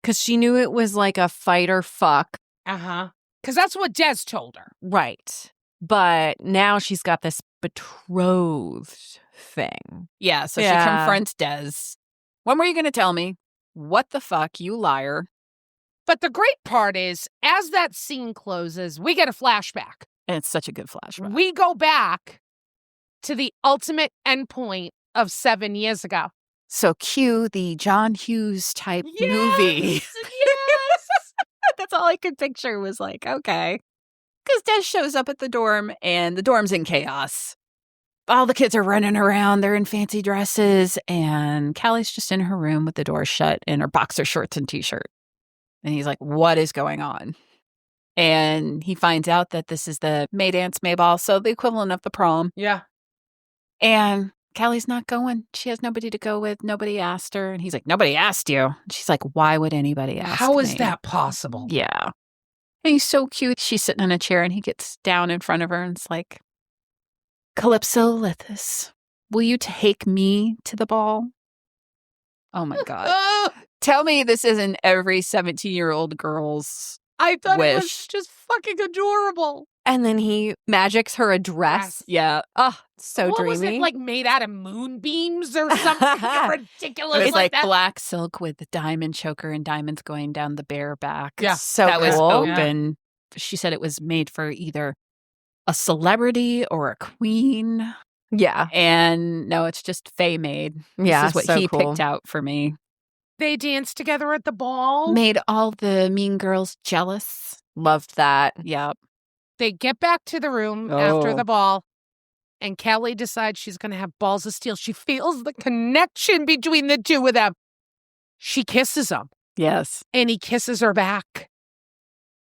Speaker 3: Because she knew it was like a fight or fuck.
Speaker 2: Uh-huh. Because that's what Dez told her.
Speaker 3: Right. But now she's got this betrothed thing.
Speaker 1: Yeah. So
Speaker 3: Yeah.
Speaker 1: she confronts Dez. When were you going to tell me? What the fuck, you liar?
Speaker 2: But the great part is, as that scene closes, we get a flashback.
Speaker 1: And it's such a good flashback.
Speaker 2: We go back to the ultimate endpoint of 7 years ago.
Speaker 1: So cue the John Hughes type movie.
Speaker 2: Yes!
Speaker 1: That's all I could picture was like, okay. Because Des shows up at the dorm and the dorm's in chaos. All the kids are running around. They're in fancy dresses. And Callie's just in her room with the door shut in her boxer shorts and t-shirt. And he's like, what is going on? And he finds out that this is the May Dance, May Ball, so the equivalent of the prom.
Speaker 2: Yeah.
Speaker 1: And Callie's not going. She has nobody to go with. Nobody asked her. And he's like, nobody asked you. And she's like, why would anybody ask
Speaker 2: How is
Speaker 1: me?
Speaker 2: that possible?
Speaker 1: Yeah. And he's so cute. She's sitting in a chair and he gets down in front of her and it's like, Calypso Lithis, will you take me to the ball? Oh my God.
Speaker 2: Oh,
Speaker 1: Tell me this isn't every 17-year-old girl's
Speaker 2: I thought it was
Speaker 1: wish.
Speaker 2: just fucking adorable.
Speaker 3: And then he magics her a dress.
Speaker 1: Yeah.
Speaker 3: Oh, so
Speaker 2: What
Speaker 3: dreamy.
Speaker 2: was it, like made out of moonbeams or something ridiculous
Speaker 1: It was like
Speaker 2: that?
Speaker 1: black silk with the diamond choker and diamonds going down the bare back.
Speaker 2: Yeah.
Speaker 3: So
Speaker 1: that was
Speaker 3: cool.
Speaker 1: open. She said it was made for either a celebrity or a queen.
Speaker 3: Yeah.
Speaker 1: And no, it's just Faye made.
Speaker 3: Yeah,
Speaker 1: This is what
Speaker 3: so
Speaker 1: he
Speaker 3: cool.
Speaker 1: picked out for me.
Speaker 2: They danced together at the ball.
Speaker 1: Made all the mean girls jealous.
Speaker 3: Loved that.
Speaker 1: Yep.
Speaker 2: They get back to the room after
Speaker 1: Oh.
Speaker 2: the ball, and Callie decides she's going to have balls of steel. She feels the connection between the two of them. She kisses him,
Speaker 1: Yes.
Speaker 2: and he kisses her back.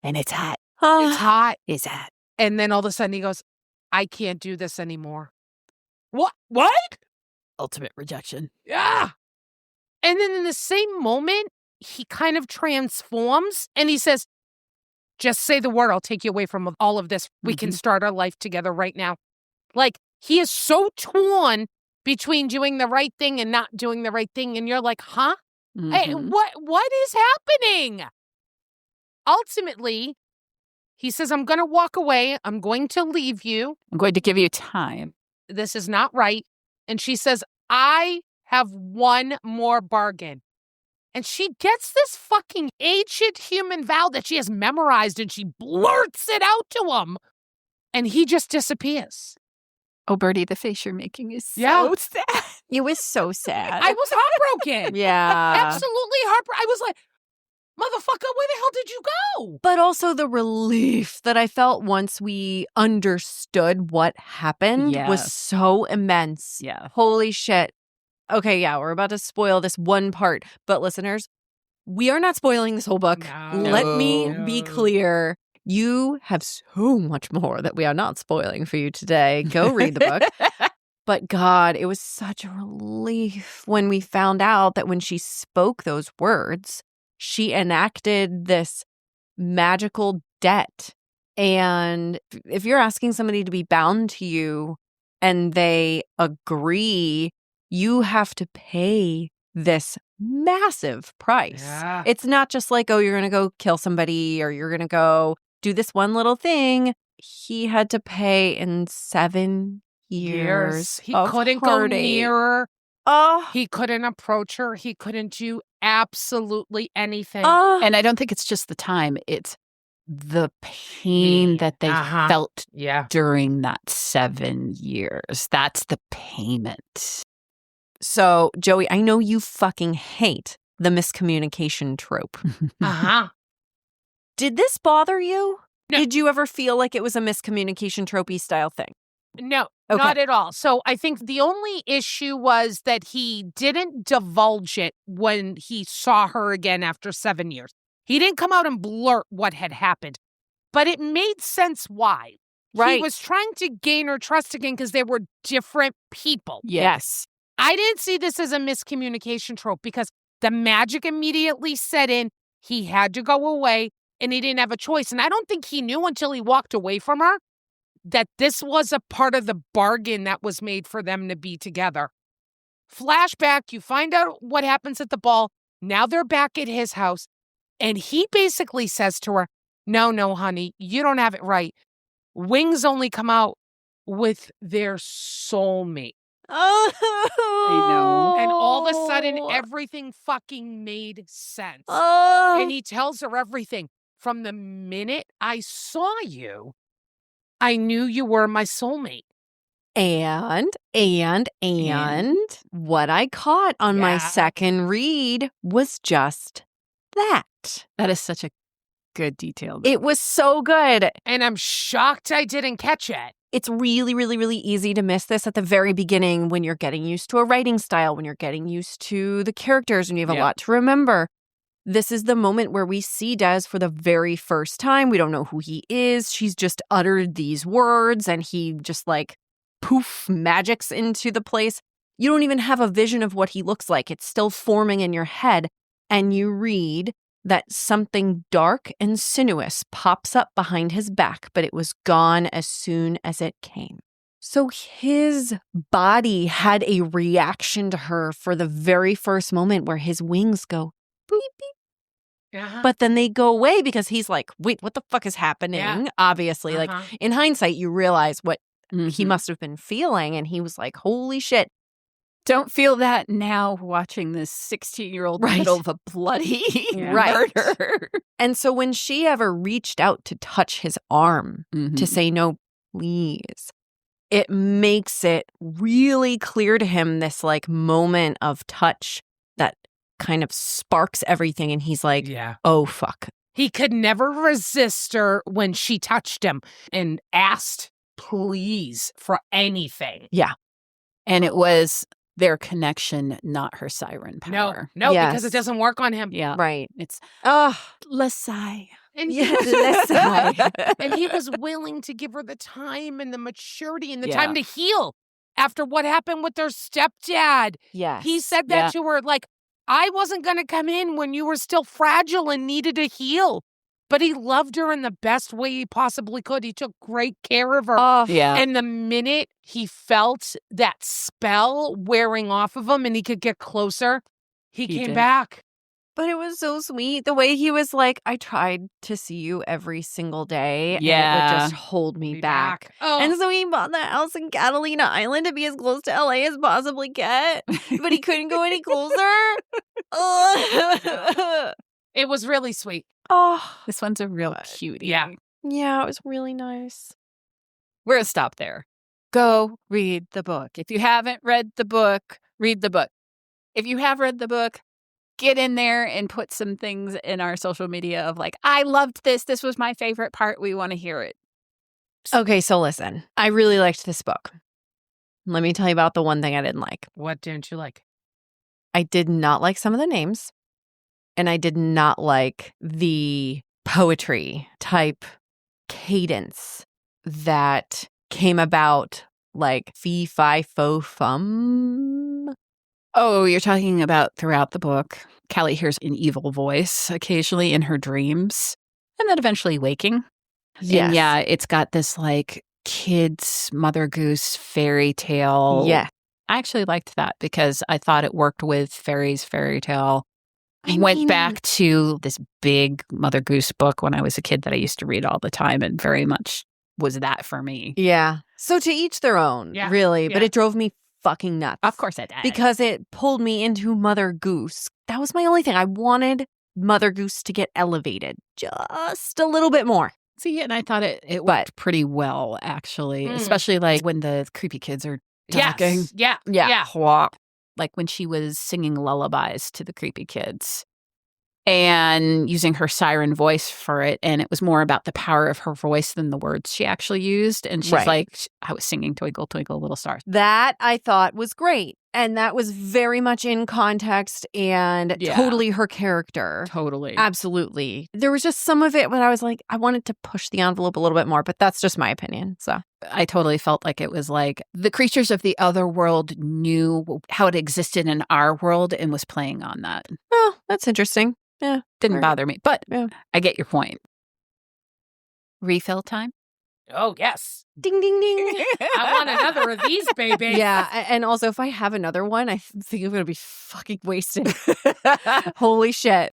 Speaker 1: And it's hot.
Speaker 2: It's hot.
Speaker 1: It's hot.
Speaker 2: And then all of a sudden he goes, I can't do this anymore. What? What?
Speaker 1: Ultimate rejection.
Speaker 2: Yeah. And then in the same moment, he kind of transforms and he says, just say the word. I'll take you away from all of this. We can start our life together right now. Like, he is so torn between doing the right thing and not doing the right thing. And you're like, huh? Hey,
Speaker 1: Mhm.
Speaker 2: what is happening? Ultimately, he says, I'm going to walk away. I'm going to leave you.
Speaker 1: I'm going to give you time.
Speaker 2: This is not right. And she says, I have one more bargain. And she gets this fucking ancient human vow that she has memorized and she blurts it out to him. And he just disappears.
Speaker 1: Oh, Bertie, the face you're making is
Speaker 2: Yeah.
Speaker 1: so sad.
Speaker 3: It was so sad.
Speaker 2: I was heartbroken.
Speaker 3: yeah.
Speaker 2: Absolutely heartbroken. I was like, motherfucker, where the hell did you go?
Speaker 3: But also the relief that I felt once we understood what happened was
Speaker 1: Yes.
Speaker 3: so immense.
Speaker 1: Yeah.
Speaker 3: Holy shit. Okay, yeah, we're about to spoil this one part. But listeners, we are not spoiling this whole book.
Speaker 2: No.
Speaker 3: Let me be
Speaker 2: No.
Speaker 3: clear. You have so much more that we are not spoiling for you today. Go read the book. But God, it was such a relief when we found out that when she spoke those words, she enacted this magical debt. And if you're asking somebody to be bound to you and they agree, you have to pay this massive price.
Speaker 2: Yeah.
Speaker 3: It's not just like, oh, you're going to go kill somebody or you're going to go do this one little thing. He had to pay in 7 years.
Speaker 2: He
Speaker 3: of
Speaker 2: couldn't
Speaker 3: heartache.
Speaker 2: go near her.
Speaker 3: Oh,
Speaker 2: He couldn't approach her. He couldn't do absolutely anything.
Speaker 3: oh.
Speaker 1: And I don't think it's just the time. It's the pain that they
Speaker 2: Uh-huh.
Speaker 1: felt
Speaker 2: Yeah.
Speaker 1: during that 7 years. That's the payment.
Speaker 3: So, Joey, I know you fucking hate the miscommunication trope.
Speaker 2: Uh-huh.
Speaker 3: Did this bother you?
Speaker 2: No.
Speaker 3: Did you ever feel like it was a miscommunication tropey style thing?
Speaker 2: No,
Speaker 3: Okay.
Speaker 2: not at all. So I think the only issue was that he didn't divulge it when he saw her again after 7 years. He didn't come out and blurt what had happened, but it made sense why.
Speaker 3: Right.
Speaker 2: He was trying to gain her trust again because they were different people.
Speaker 3: Yes.
Speaker 2: I didn't see this as a miscommunication trope because the magic immediately set in. He had to go away and he didn't have a choice. And I don't think he knew until he walked away from her that this was a part of the bargain that was made for them to be together. Flashback, you find out what happens at the ball. Now they're back at his house. And he basically says to her, no, honey, you don't have it right. Wings only come out with their soulmate.
Speaker 3: Oh,
Speaker 1: know.
Speaker 2: And all of a sudden, everything fucking made sense.
Speaker 3: Oh.
Speaker 2: And he tells her everything. From the minute I saw you, I knew you were my soulmate.
Speaker 3: And what I caught on my
Speaker 2: Yeah.
Speaker 3: second read was just that.
Speaker 1: That is such a good detail.
Speaker 3: It was so good.
Speaker 2: And I'm shocked I didn't catch it.
Speaker 3: It's really, really, really easy to miss this at the very beginning when you're getting used to a writing style, when you're getting used to the characters and you have a
Speaker 2: Yeah.
Speaker 3: lot to remember. This is the moment where we see Des for the very first time. We don't know who he is. She's just uttered these words and he just like poof magics into the place. You don't even have a vision of what he looks like. It's still forming in your head. And you read that something dark and sinuous pops up behind his back, but it was gone as soon as it came. So his body had a reaction to her for the very first moment where his wings go beep, beep.
Speaker 2: Uh-huh.
Speaker 3: But then they go away because he's like, wait, what the fuck is happening?
Speaker 2: Yeah.
Speaker 3: Obviously, like
Speaker 2: Uh-huh.
Speaker 3: in hindsight, you realize what he
Speaker 1: Mhm.
Speaker 3: must have been feeling. And he was like, holy shit.
Speaker 1: Don't feel that now watching this 16-year-old in the
Speaker 3: Right.
Speaker 1: middle of a bloody
Speaker 3: Right.
Speaker 1: murder.
Speaker 3: And so when she ever reached out to touch his arm
Speaker 1: Mhm.
Speaker 3: to say, no, please, it makes it really clear to him this like moment of touch that kind of sparks everything. And he's like,
Speaker 2: Yeah.
Speaker 3: oh, fuck.
Speaker 2: He could never resist her when she touched him and asked, please, for anything.
Speaker 1: And it was their connection, not her siren power.
Speaker 2: No,
Speaker 3: Yes.
Speaker 2: because it doesn't work on him.
Speaker 1: Yeah.
Speaker 3: Right.
Speaker 1: It's
Speaker 3: Oh,
Speaker 1: Lasai.
Speaker 2: And,
Speaker 3: yeah.
Speaker 2: he,
Speaker 3: Listen.
Speaker 2: and he was willing to give her the time and the maturity and the
Speaker 1: Yeah.
Speaker 2: time to heal after what happened with their stepdad.
Speaker 3: Yes.
Speaker 2: He said that to her, like, I wasn't going to come in when you were still fragile and needed to heal. but he loved her in the best way he possibly could. He took great care of her.
Speaker 3: Oh,
Speaker 1: Yeah.
Speaker 2: And the minute he felt that spell wearing off of him and he could get closer, he came
Speaker 1: did.
Speaker 2: back.
Speaker 3: but it was so sweet. The way he was like, I tried to see you every single day. And it
Speaker 1: Yeah.
Speaker 3: would just hold me
Speaker 2: Be
Speaker 3: back.
Speaker 2: Oh.
Speaker 3: And so he bought that house in Catalina Island to be as close to LA as possibly get. But he couldn't go any closer. Oh,
Speaker 2: It was really sweet.
Speaker 1: This one's a real cutie.
Speaker 2: Yeah.
Speaker 3: Yeah, it was really nice.
Speaker 1: We're going to stop there. Go read the book. If you haven't read the book, read the book. If you have read the book, get in there and put some things in our social media of like, I loved this. This was my favorite part. We want to hear it.
Speaker 3: Okay, so listen. I really liked this book. Let me tell you about the one thing I didn't like.
Speaker 2: What didn't you like?
Speaker 3: I did not like some of the names. And I did not like the poetry type cadence that came about, like fee, fi, fo, fum.
Speaker 1: Oh, you're talking about throughout the book. Callie hears an evil voice occasionally in her dreams and then eventually waking.
Speaker 3: Yes.
Speaker 1: And yeah, it's got this like kids' Mother Goose fairy tale.
Speaker 3: Yeah.
Speaker 1: I actually liked that because I thought it worked with Fairy's fairy tale.
Speaker 3: I
Speaker 1: Went
Speaker 3: mean-
Speaker 1: back to this big Mother Goose book when I was a kid that I used to read all the time and very much was that for me.
Speaker 3: Yeah. So to each their own,
Speaker 2: Yeah,
Speaker 3: really. But
Speaker 2: yeah.
Speaker 3: it drove me fucking nuts.
Speaker 1: Of course I did.
Speaker 3: Because it pulled me into Mother Goose. That was my only thing. I wanted Mother Goose to get elevated just a little bit more.
Speaker 1: See, and I thought it worked pretty well, actually, especially like when the creepy kids are talking.
Speaker 2: Yes. Yeah.
Speaker 3: Yeah.
Speaker 2: Yeah.
Speaker 1: Like when she was singing lullabies to the creepy kids and using her siren voice for it. And it was more about the power of her voice than the words she actually used. And she's
Speaker 3: Right.
Speaker 1: like, I was singing Twinkle, Twinkle, Little Star.
Speaker 3: That I thought was great. And that was very much in context and
Speaker 1: Yeah.
Speaker 3: totally her character.
Speaker 1: Totally.
Speaker 3: Absolutely. There was just some of it when I was like, I wanted to push the envelope a little bit more, but that's just my opinion. So
Speaker 1: I totally felt like it was like the creatures of the other world knew how it existed in our world and was playing on that.
Speaker 3: oh, that's interesting. Yeah.
Speaker 1: Didn't
Speaker 3: Right.
Speaker 1: bother me, but
Speaker 3: Yeah.
Speaker 1: I get your point. Refill time?
Speaker 2: Oh, yes.
Speaker 3: Ding, ding, ding.
Speaker 2: I want another of these, baby.
Speaker 3: Yeah. And also, if I have another one, I think I'm going to be fucking wasted. Holy shit.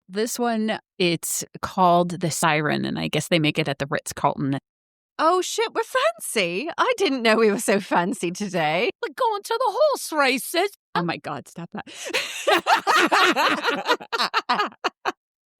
Speaker 1: This one, it's called The Siren, and I guess they make it at the Ritz-Carlton.
Speaker 3: Oh, shit. We're fancy. I didn't know we were so fancy today.
Speaker 2: We're going to the horse races.
Speaker 1: Oh my God, stop that.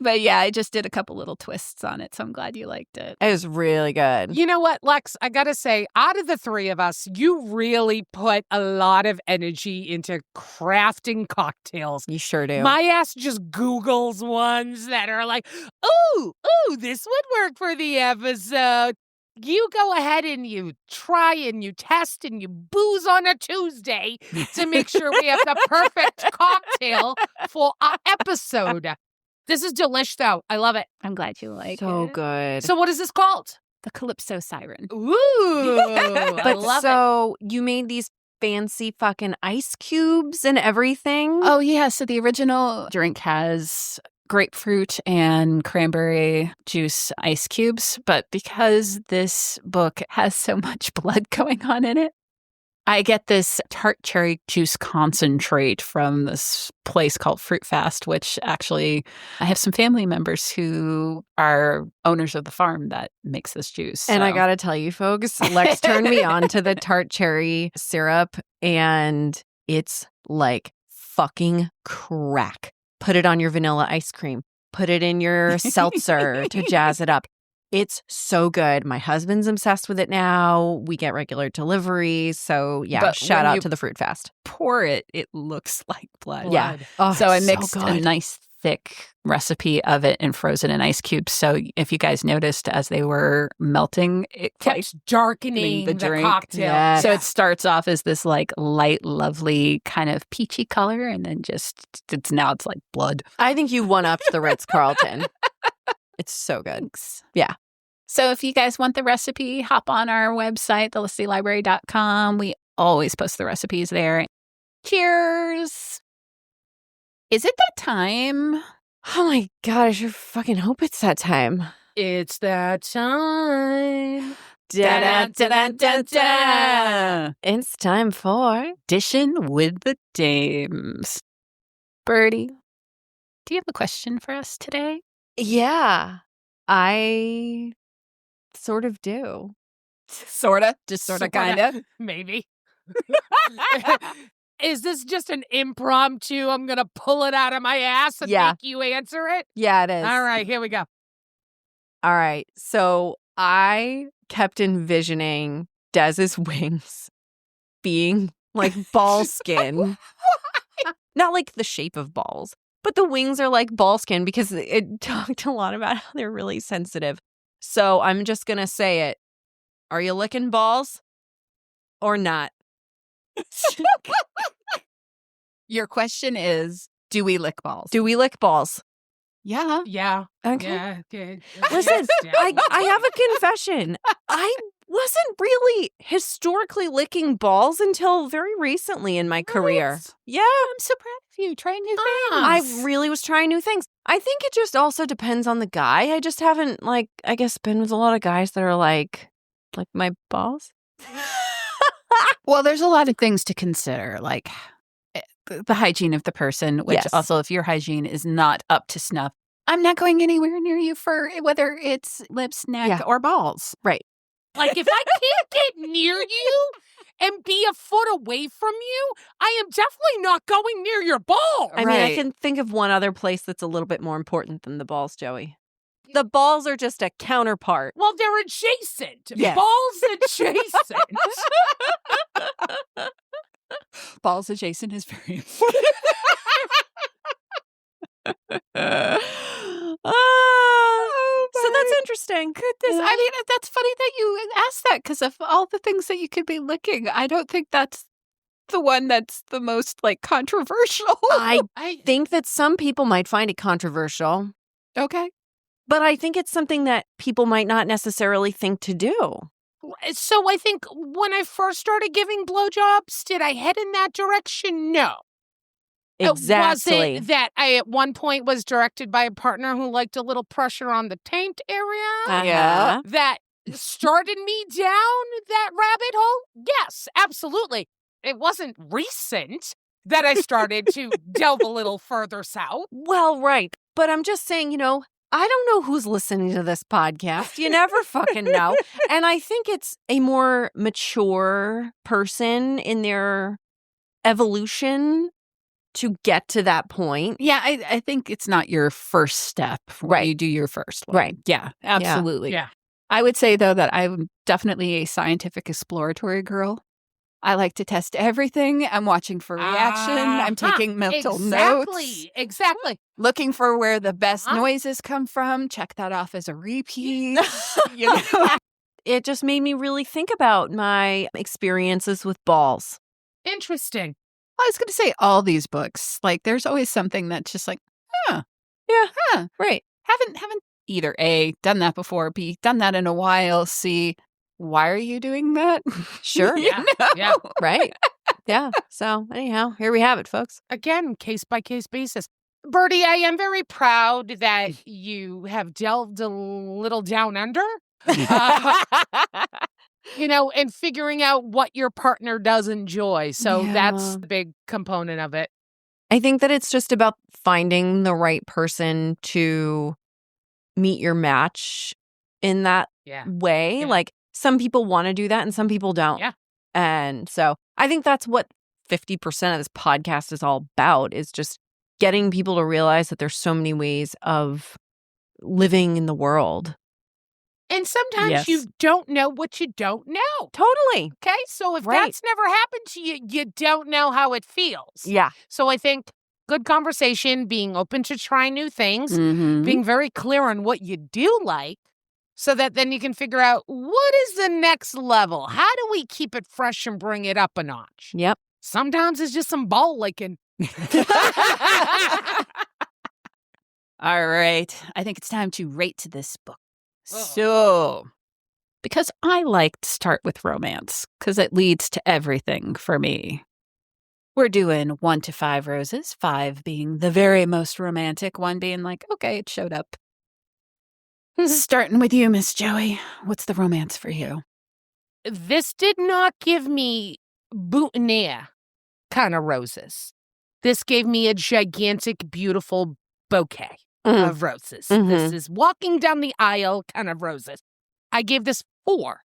Speaker 1: But yeah, I just did a couple little twists on it, so I'm glad you liked it.
Speaker 3: It was really good.
Speaker 2: You know what, Lex? I got to say, out of the three of us, you really put a lot of energy into crafting cocktails.
Speaker 3: You sure do.
Speaker 2: My ass just Googles ones that are like, ooh, this would work for the episode. You go ahead and you try and you test and you booze on a Tuesday to make sure we have the perfect cocktail for our episode. This is delish, though. I love it.
Speaker 1: I'm glad you like
Speaker 3: so
Speaker 1: it.
Speaker 3: good.
Speaker 2: So what is this called?
Speaker 1: The Calypso Siren.
Speaker 2: Ooh, I
Speaker 3: But
Speaker 2: love it.
Speaker 3: so you made these fancy fucking ice cubes and everything?
Speaker 1: Oh, yeah. So the original drink has grapefruit and cranberry juice ice cubes. But because this book has so much blood going on in it, I get this tart cherry juice concentrate from this place called Fruit Fast, which actually I have some family members who are owners of the farm that makes this juice.
Speaker 3: And I
Speaker 1: so-
Speaker 3: got to tell you, folks, Lex turned me on to the tart cherry syrup, and it's like fucking crack. Put it on your vanilla ice cream. Put it in your seltzer to jazz it up. It's so good. My husband's obsessed with it now. We get regular deliveries. So, yeah,
Speaker 1: But
Speaker 3: shout
Speaker 1: when
Speaker 3: out
Speaker 1: you
Speaker 3: to the Fruit Fast.
Speaker 1: pour it, it looks like blood.
Speaker 3: Yeah. Oh,
Speaker 1: So I
Speaker 3: it's
Speaker 1: mixed a
Speaker 3: good.
Speaker 1: nice thick recipe of it and froze it in ice cubes. So if you guys noticed as they were melting, it
Speaker 2: kept
Speaker 1: like
Speaker 2: darkening
Speaker 1: the
Speaker 2: the
Speaker 1: drink.
Speaker 2: cocktail.
Speaker 3: Yes.
Speaker 1: so it starts off as this like light, lovely kind of peachy color, and then just it's like blood.
Speaker 3: I think you one-upped the Ritz-Carlton. It's so good.
Speaker 1: Thanks.
Speaker 3: Yeah.
Speaker 1: So if you guys want the recipe, hop on our website, thelustylibrary.com. We always post the recipes there. Cheers. Is it that time
Speaker 3: Oh my God, I sure fucking hope it's that time.
Speaker 2: It's that time.
Speaker 1: Da-da-da-da-da-da.
Speaker 3: It's time for
Speaker 1: Dishing with the dames. Birdie, do you have a question for us today?
Speaker 3: Yeah, I sort of do.
Speaker 1: Sorta. Just sorta, kinda.
Speaker 2: Maybe. Is this just an impromptu? I'm going to pull it out of my ass and
Speaker 3: Yeah.
Speaker 2: make you answer it?
Speaker 3: Yeah, it is.
Speaker 2: All right, here we go.
Speaker 3: All right. So I kept envisioning Dez's wings being like ball skin. Not like the shape of balls, but the wings are like ball skin because it talked a lot about how they're really sensitive. So I'm just going to say it. Are you licking balls or not?
Speaker 1: Your question is, do we lick balls?
Speaker 3: Do we lick balls?
Speaker 1: Yeah.
Speaker 2: Yeah.
Speaker 3: Okay.
Speaker 2: Yeah. Okay.
Speaker 3: Listen,
Speaker 2: Yeah.
Speaker 3: I have a confession. I wasn't really historically licking balls until very recently in my career.
Speaker 1: Right.
Speaker 3: Yeah.
Speaker 1: I'm so proud of you trying new things.
Speaker 3: I really was trying new things. I think it just also depends on the guy. I just haven't, I guess, been with a lot of guys that are like my balls.
Speaker 1: Well, there's a lot of things to consider, like the hygiene of the person, which
Speaker 3: Yes.
Speaker 1: also, if your hygiene is not up to snuff, I'm not going anywhere near you for whether it's lips, neck,
Speaker 3: Yeah.
Speaker 1: or balls.
Speaker 3: Right.
Speaker 2: Like, if I can't get near you and be a foot away from you, I am definitely not going near your ball.
Speaker 3: I mean, I
Speaker 1: Right.
Speaker 3: can think of one other place that's a little bit more important than the balls, Joey. The balls are just a counterpart.
Speaker 2: Well, they're adjacent.
Speaker 3: Yes.
Speaker 2: Balls adjacent.
Speaker 1: Balls adjacent is very important.
Speaker 3: So that's interesting.
Speaker 1: Goodness. I mean, that's funny that you asked that because of all the things that you could be licking, I don't think that's the one that's the most controversial.
Speaker 3: I
Speaker 2: I
Speaker 3: think that some people might find it controversial,
Speaker 1: Okay.
Speaker 3: but I think it's something that people might not necessarily think to do.
Speaker 2: So I think when I first started giving blowjobs, did I head in that direction? No.
Speaker 3: Exactly.
Speaker 2: Was it that I at one point was directed by a partner who liked a little pressure on the taint area?
Speaker 3: Yeah.
Speaker 2: That started me down that rabbit hole? Yes, absolutely. It wasn't recent that I started to delve a little further south.
Speaker 3: Well, right. But I'm just saying, I don't know who's listening to this podcast. You never fucking know. And I think it's a more mature person in their evolution to get to that point.
Speaker 1: Yeah, I think it's not your first step when
Speaker 3: Right.
Speaker 1: you do your first one.
Speaker 3: Right.
Speaker 1: Yeah, absolutely.
Speaker 2: Yeah.
Speaker 1: I would say, though, that I'm definitely a scientific exploratory girl. I like to test everything. I'm watching for reaction. I'm taking mental notes.
Speaker 2: Exactly.
Speaker 1: Looking for where the best
Speaker 2: Uh-huh.
Speaker 1: noises come from. Check that off as a repeat. you know?
Speaker 3: It just made me really think about my experiences with balls.
Speaker 2: Interesting.
Speaker 1: I was going to say all these books. There's always something that's just
Speaker 3: Right.
Speaker 1: haven't either A, done that before, B, done that in a while, C, why are you doing that?
Speaker 3: Sure.
Speaker 1: You
Speaker 2: Yeah,
Speaker 1: know?
Speaker 2: yeah.
Speaker 3: Right. Yeah. So anyhow, here we have it, folks.
Speaker 2: Again, case by case basis. Birdie, I am very proud that you have delved a little down under, and figuring out what your partner does enjoy. So that's
Speaker 3: Yeah.
Speaker 2: the big component of it.
Speaker 3: I think that it's just about finding the right person to meet your match in that
Speaker 2: Yeah.
Speaker 3: way.
Speaker 2: Yeah.
Speaker 3: Some people want to do that and some people don't.
Speaker 2: Yeah.
Speaker 3: And so I think that's what 50% of this podcast is all about, is just getting people to realize that there's so many ways of living in the world.
Speaker 2: And sometimes
Speaker 1: Yes.
Speaker 2: you don't know what you don't know.
Speaker 3: Totally.
Speaker 2: Okay. So if
Speaker 3: Right.
Speaker 2: that's never happened to you, you don't know how it feels.
Speaker 3: Yeah.
Speaker 2: So I think good conversation, being open to try new things,
Speaker 1: Mhm.
Speaker 2: being very clear on what you do like, so that then you can figure out what is the next level? How do we keep it fresh and bring it up a notch?
Speaker 3: Yep.
Speaker 2: Sometimes it's just some ball licking.
Speaker 1: All right. I think it's time to rate this book.
Speaker 2: Oh.
Speaker 1: So, because I like to start with romance, because it leads to everything for me. We're doing 1 to 5 roses, 5 being the very most romantic, 1 being like, okay, it showed up. Starting with you, Miss Joey. What's the romance for you?
Speaker 2: This did not give me boutonniere kind of roses. This gave me a gigantic, beautiful bouquet of roses. This is walking down the aisle kind of roses. I gave this 4.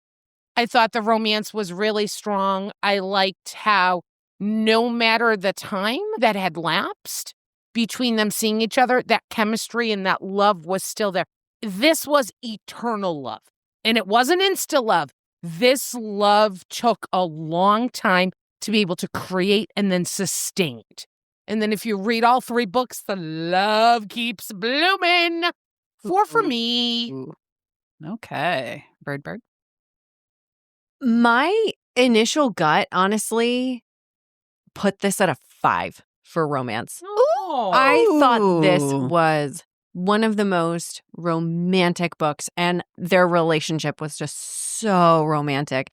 Speaker 2: I thought the romance was really strong. I liked how no matter the time that had lapsed between them seeing each other, that chemistry and that love was still there. This was eternal love. And it wasn't insta love. This love took a long time to be able to create and then sustained. And then if you read all 3 books, the love keeps blooming. 4 for me.
Speaker 1: Ooh. Okay. Bird.
Speaker 3: My initial gut, honestly, put this at a 5 for romance. I thought this was one of the most romantic books, and their relationship was just so romantic.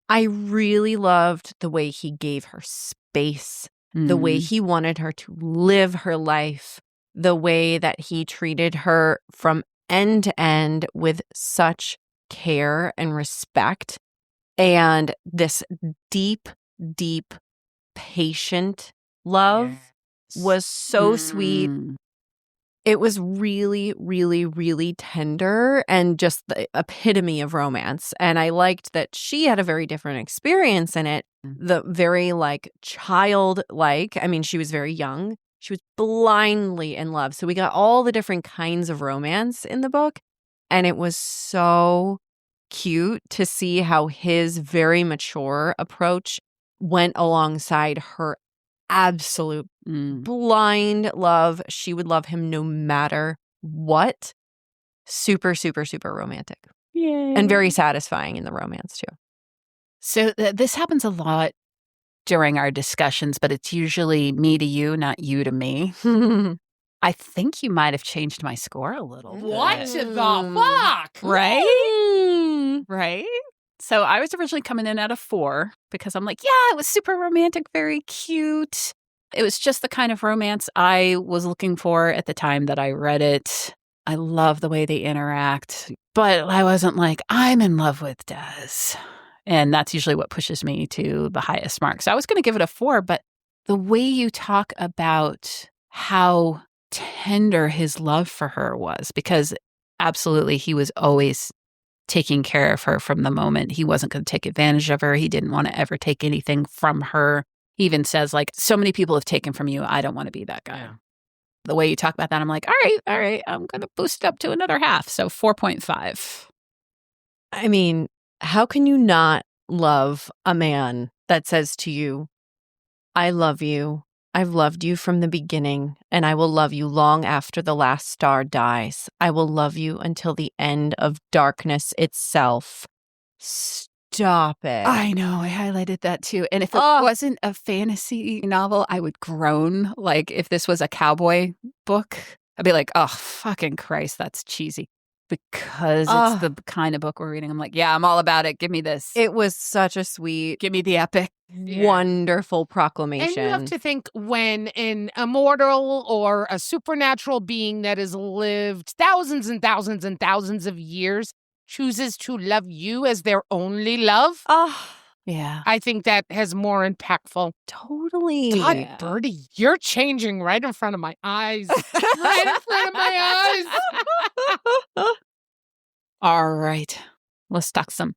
Speaker 3: I really loved the way he gave her space, the way he wanted her to live her life, the way that he treated her from end to end with such care and respect, and this deep, deep, patient love was so sweet. It was really, really, really tender and just the epitome of romance. And I liked that she had a very different experience in it. The very childlike, I mean, she was very young. She was blindly in love. So we got all the different kinds of romance in the book. And it was so cute to see how his very mature approach went alongside her absolute blind love. She would love him no matter what. Super, super, super romantic.
Speaker 1: Yay.
Speaker 3: And very satisfying in the romance, too.
Speaker 1: So this happens a lot during our discussions, but it's usually me to you, not you to me. I think you might have changed my score a little bit.
Speaker 2: What the fuck?
Speaker 1: Right? Right? So I was originally coming in at a 4 because I'm like, yeah, it was super romantic, very cute. It was just the kind of romance I was looking for at the time that I read it. I love the way they interact, but I wasn't like, I'm in love with Des. And that's usually what pushes me to the highest mark. So I was going to give it a 4, but the way you talk about how tender his love for her was, because absolutely he was always taking care of her from the moment. He wasn't going to take advantage of her. He didn't want to ever take anything from her. He even says, like, so many people have taken from you. I don't want to be that guy. Yeah. The way you talk about that, I'm like, all right. I'm going to boost it up to another half. So 4.5.
Speaker 3: I mean, how can you not love a man that says to you, I love you. I've loved you from the beginning, and I will love you long after the last star dies. I will love you until the end of darkness itself. Stop it.
Speaker 1: I know. I highlighted that too. And if it wasn't a fantasy novel, I would groan. Like if this was a cowboy book, I'd be like, oh, fucking Christ, that's cheesy. Because it's the kind of book we're reading. I'm like, yeah, I'm all about it. Give me this.
Speaker 3: It was such a sweet,
Speaker 1: give me the epic,
Speaker 3: wonderful proclamation.
Speaker 2: And you have to think when an immortal or a supernatural being that has lived thousands and thousands and thousands of years chooses to love you as their only love.
Speaker 1: Yeah.
Speaker 2: I think that has more impactful.
Speaker 3: Totally.
Speaker 2: God, yeah. Birdie, you're changing right in front of my eyes. Right in front of my eyes.
Speaker 1: All right. Let's talk some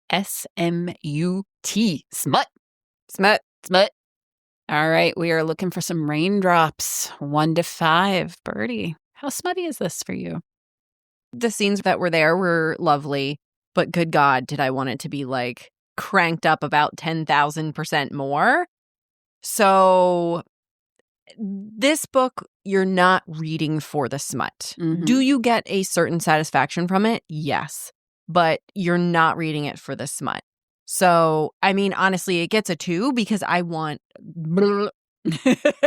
Speaker 1: SMUT. Smut. All right. We are looking for some raindrops. 1 to 5. Birdie, how smutty is this for you?
Speaker 3: The scenes that were there were lovely, but good God, did I want it to be like cranked up about 10,000% more. So this book, you're not reading for the smut. Mm-hmm. Do you get a certain satisfaction from it? Yes. But you're not reading it for the smut. So, I mean, honestly, it gets a 2 because I want...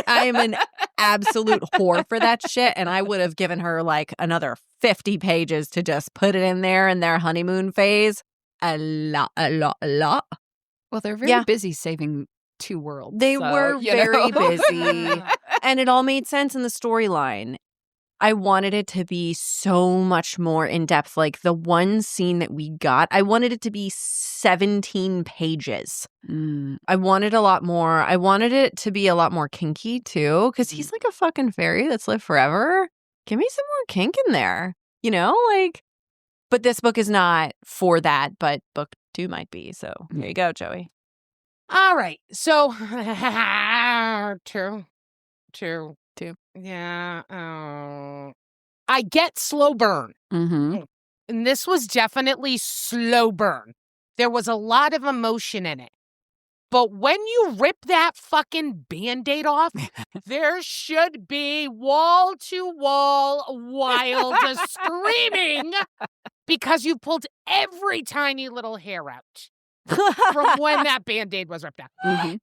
Speaker 3: I am an absolute whore for that shit, and I would have given her like another 50 pages to just put it in there in their honeymoon phase. A lot.
Speaker 1: Well, they're very busy saving two worlds.
Speaker 3: They
Speaker 1: so,
Speaker 3: were
Speaker 1: you
Speaker 3: very
Speaker 1: know.
Speaker 3: busy, and it all made sense in the storyline. I wanted it to be so much more in depth. Like the one scene that we got, I wanted it to be 17 pages. I wanted a lot more. I wanted it to be a lot more kinky too, because he's like a fucking fairy that's lived forever. Give me some more kink in there, you know? Like, but this book is not for that, but book 2 might be. So here you go, Joey.
Speaker 2: All right. So, two. Yeah. I get slow burn.
Speaker 1: Mm-hmm.
Speaker 2: And this was definitely slow burn. There was a lot of emotion in it. But when you rip that fucking Band-Aid off, there should be wall-to-wall wild screaming because you pulled every tiny little hair out from when that Band-Aid was ripped out.
Speaker 1: Mm-hmm.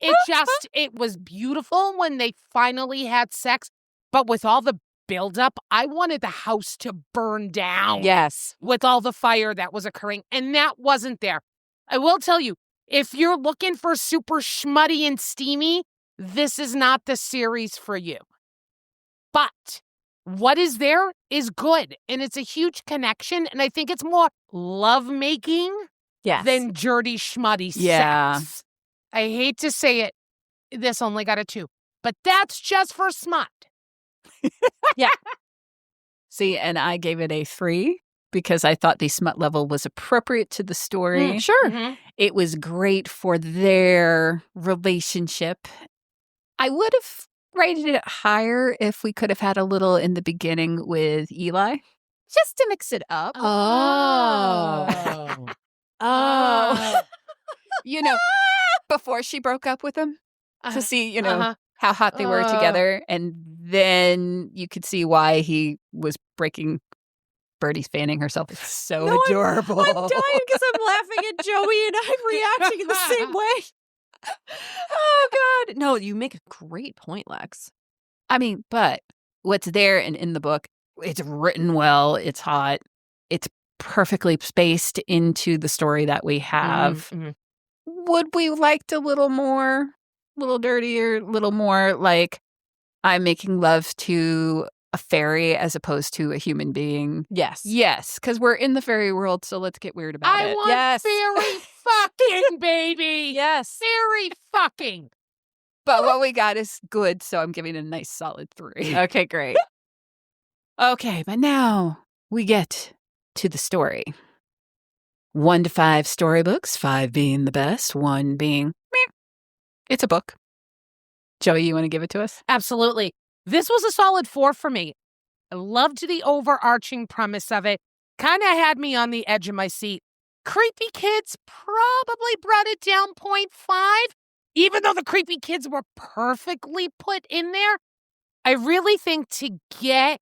Speaker 2: It was beautiful when they finally had sex, but with all the buildup, I wanted the house to burn down.
Speaker 3: Yes.
Speaker 2: With all the fire that was occurring, and that wasn't there. I will tell you, if you're looking for super schmutty and steamy, this is not the series for you. But what is there is good, and it's a huge connection, and I think it's more lovemaking than dirty, schmutty sex. I hate to say it, this only got a 2, but that's just for smut.
Speaker 3: Yeah.
Speaker 1: See, and I gave it a 3 because I thought the smut level was appropriate to the story.
Speaker 3: Sure.
Speaker 2: Mm-hmm.
Speaker 1: It was great for their relationship. I would have rated it higher if we could have had a little in the beginning with Eli, just to mix it up.
Speaker 2: Oh.
Speaker 1: You know, before she broke up with him, to see, you know,
Speaker 2: Uh-huh.
Speaker 1: how hot they were together. And then you could see why he was breaking. Birdie's fanning herself. It's so adorable.
Speaker 3: I'm dying because I'm laughing at Joey and I'm reacting in the same way. Oh, God. No, you make a great point, Lex.
Speaker 1: I mean, but what's there and in the book, it's written well, it's hot, it's perfectly spaced into the story that we have.
Speaker 2: Mm-hmm.
Speaker 1: Would we liked a little more, a little dirtier, a little more like I'm making love to a fairy as opposed to a human being?
Speaker 3: Yes.
Speaker 1: Yes, because we're in the fairy world, so let's get weird about
Speaker 2: I
Speaker 1: it.
Speaker 2: want fairy fucking, baby.
Speaker 3: Yes.
Speaker 2: Fairy fucking.
Speaker 1: But what we got is good, so I'm giving it a nice solid 3.
Speaker 3: Okay, great.
Speaker 1: Okay, but now we get to the story. 1 to 5 storybooks, 5 being the best, 1 being meh. It's a book. Joey, you want to give it to us?
Speaker 2: Absolutely. This was a solid 4 for me. I loved the overarching premise of it. Kind of had me on the edge of my seat. Creepy kids probably brought it down 0.5, even though the creepy kids were perfectly put in there. I really think to get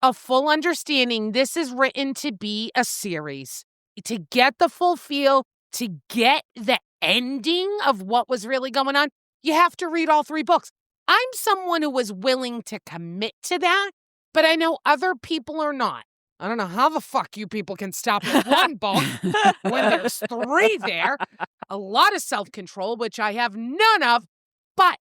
Speaker 2: a full understanding, this is written to be a series. To get the full feel, to get the ending of what was really going on, you have to read all 3 books. I'm someone who was willing to commit to that, but I know other people are not. I don't know how the fuck you people can stop at 1 book when there's 3 there. A lot of self-control, which I have none of. But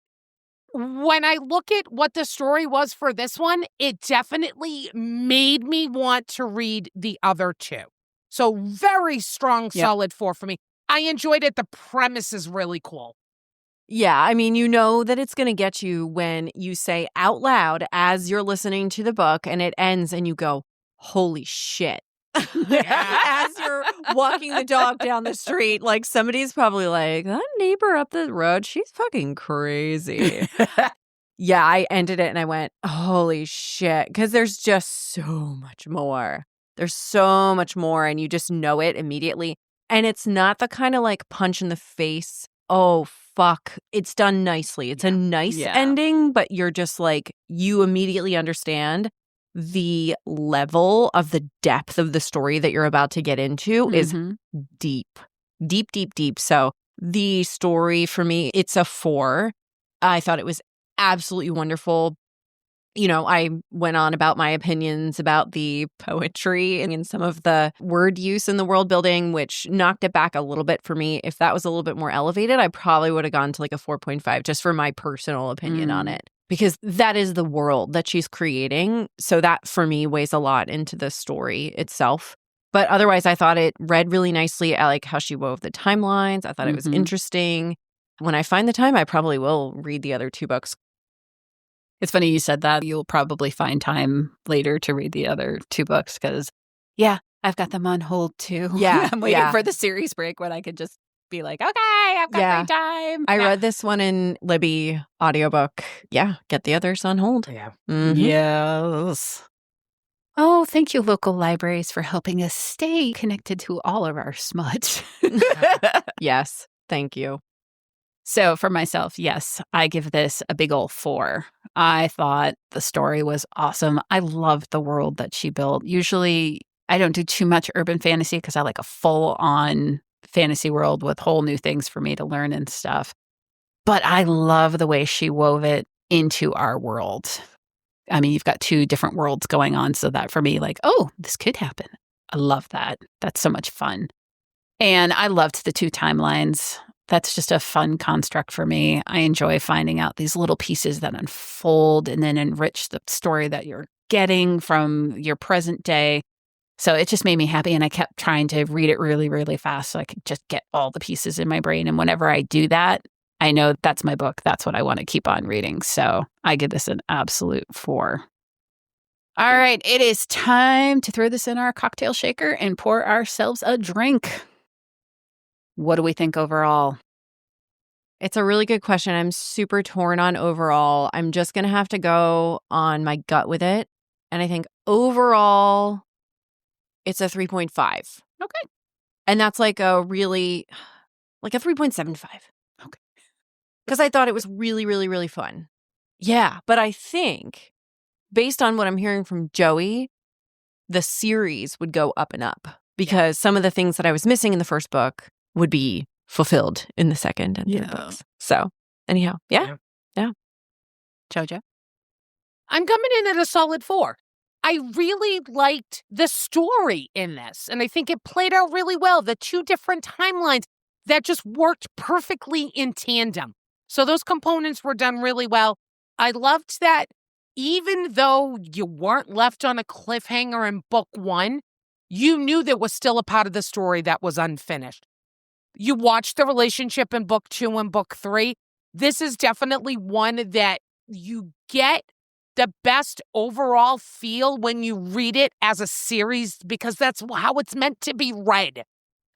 Speaker 2: when I look at what the story was for this one, it definitely made me want to read the other 2. So very strong, solid 4 for me. I enjoyed it. The premise is really cool.
Speaker 3: Yeah, I mean, you know that it's going to get you when you say out loud as you're listening to the book and it ends and you go, holy shit. As you're walking the dog down the street, like somebody's probably like, that neighbor up the road, she's fucking crazy. Yeah, I ended it and I went, holy shit, because there's just so much more. There's so much more and you just know it immediately. And it's not the kind of like punch in the face, oh, fuck, it's done nicely. It's a nice ending, but you're just like, you immediately understand the level of the depth of the story that you're about to get into is deep. So the story for me, it's a 4. I thought it was absolutely wonderful. I went on about my opinions about the poetry and some of the word use in the world building, which knocked it back a little bit for me. If that was a little bit more elevated, I probably would have gone to like a 4.5 just for my personal opinion on it. Because that is the world that she's creating. So that for me weighs a lot into the story itself. But otherwise, I thought it read really nicely. I like how she wove the timelines. I thought it was interesting. When I find the time, I probably will read the other 2 books.
Speaker 1: It's funny you said that. You'll probably find time later to read the other 2 books because, I've got them on hold too.
Speaker 3: Yeah.
Speaker 1: I'm waiting for the series break when I could just be like, okay, I've got free time.
Speaker 3: I read this one in Libby audiobook. Yeah, get the others on hold.
Speaker 2: Yeah.
Speaker 1: Yes. Oh, thank you, local libraries, for helping us stay connected to all of our smut.
Speaker 3: Yes, thank you.
Speaker 1: So for myself, yes, I give this a big ol' 4. I thought the story was awesome. I loved the world that she built. Usually, I don't do too much urban fantasy because I like a full-on fantasy world with whole new things for me to learn and stuff. But I love the way she wove it into our world. I mean, you've got 2 different worlds going on, so that for me, like, oh, this could happen. I love that. That's so much fun. And I loved the 2 timelines. That's just a fun construct for me. I enjoy finding out these little pieces that unfold and then enrich the story that you're getting from your present day. So it just made me happy, and I kept trying to read it really, really fast so I could just get all the pieces in my brain. And whenever I do that, I know that's my book. That's what I want to keep on reading. So I give this an absolute 4. All right, it is time to throw this in our cocktail shaker and pour ourselves a drink. What do we think overall?
Speaker 3: It's a really good question. I'm super torn on overall. I'm just going to have to go on my gut with it. And I think overall, it's a 3.5.
Speaker 1: Okay.
Speaker 3: And that's like a 3.75.
Speaker 1: Okay.
Speaker 3: Because I thought it was really, really, really fun. Yeah. But I think based on what I'm hearing from Joey, the series would go up and up because some of the things that I was missing in the first book would be fulfilled in the second and third books. So anyhow, yeah.
Speaker 1: Jojo?
Speaker 2: I'm coming in at a solid 4. I really liked the story in this, and I think it played out really well. The 2 different timelines that just worked perfectly in tandem. So those components were done really well. I loved that even though you weren't left on a cliffhanger in book 1, you knew there was still a part of the story that was unfinished. You watched the relationship in book 2 and book 3. This is definitely one that you get the best overall feel when you read it as a series because that's how it's meant to be read.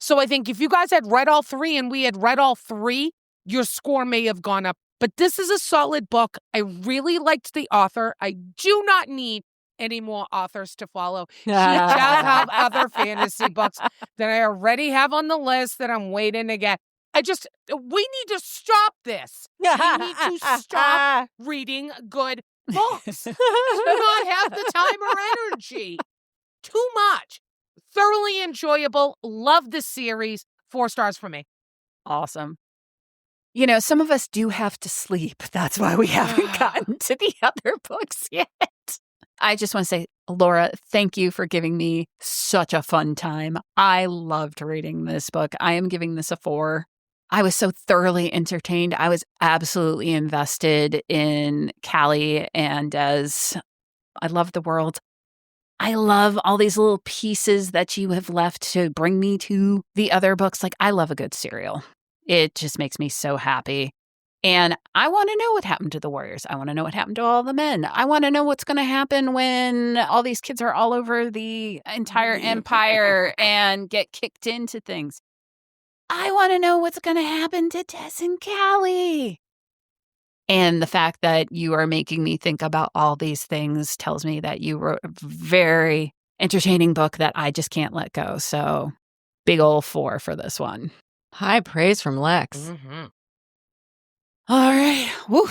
Speaker 2: So I think if you guys had read all 3 and we had read all 3, your score may have gone up. But this is a solid book. I really liked the author. I do not need any more authors to follow. She does have other fantasy books that I already have on the list that I'm waiting to get. We need to stop this. We need to stop reading good books. Do not have the time or energy. Too much. Thoroughly enjoyable. Love the series. 4 stars for me.
Speaker 1: Awesome. Some of us do have to sleep. That's why we haven't gotten to the other books yet. I just want to say, Laura, thank you for giving me such a fun time. I loved reading this book. I am giving this a 4. I was so thoroughly entertained. I was absolutely invested in Callie and Des. I love the world. I love all these little pieces that you have left to bring me to the other books. Like, I love a good serial. It just makes me so happy. And I want to know what happened to the warriors. I want to know what happened to all the men. I want to know what's going to happen when all these kids are all over the entire empire and get kicked into things. I want to know what's going to happen to Tess and Callie. And the fact that you are making me think about all these things tells me that you wrote a very entertaining book that I just can't let go. So big ol' 4 for this one.
Speaker 3: High praise from Lexx.
Speaker 2: Mm-hmm.
Speaker 1: All right. Woo.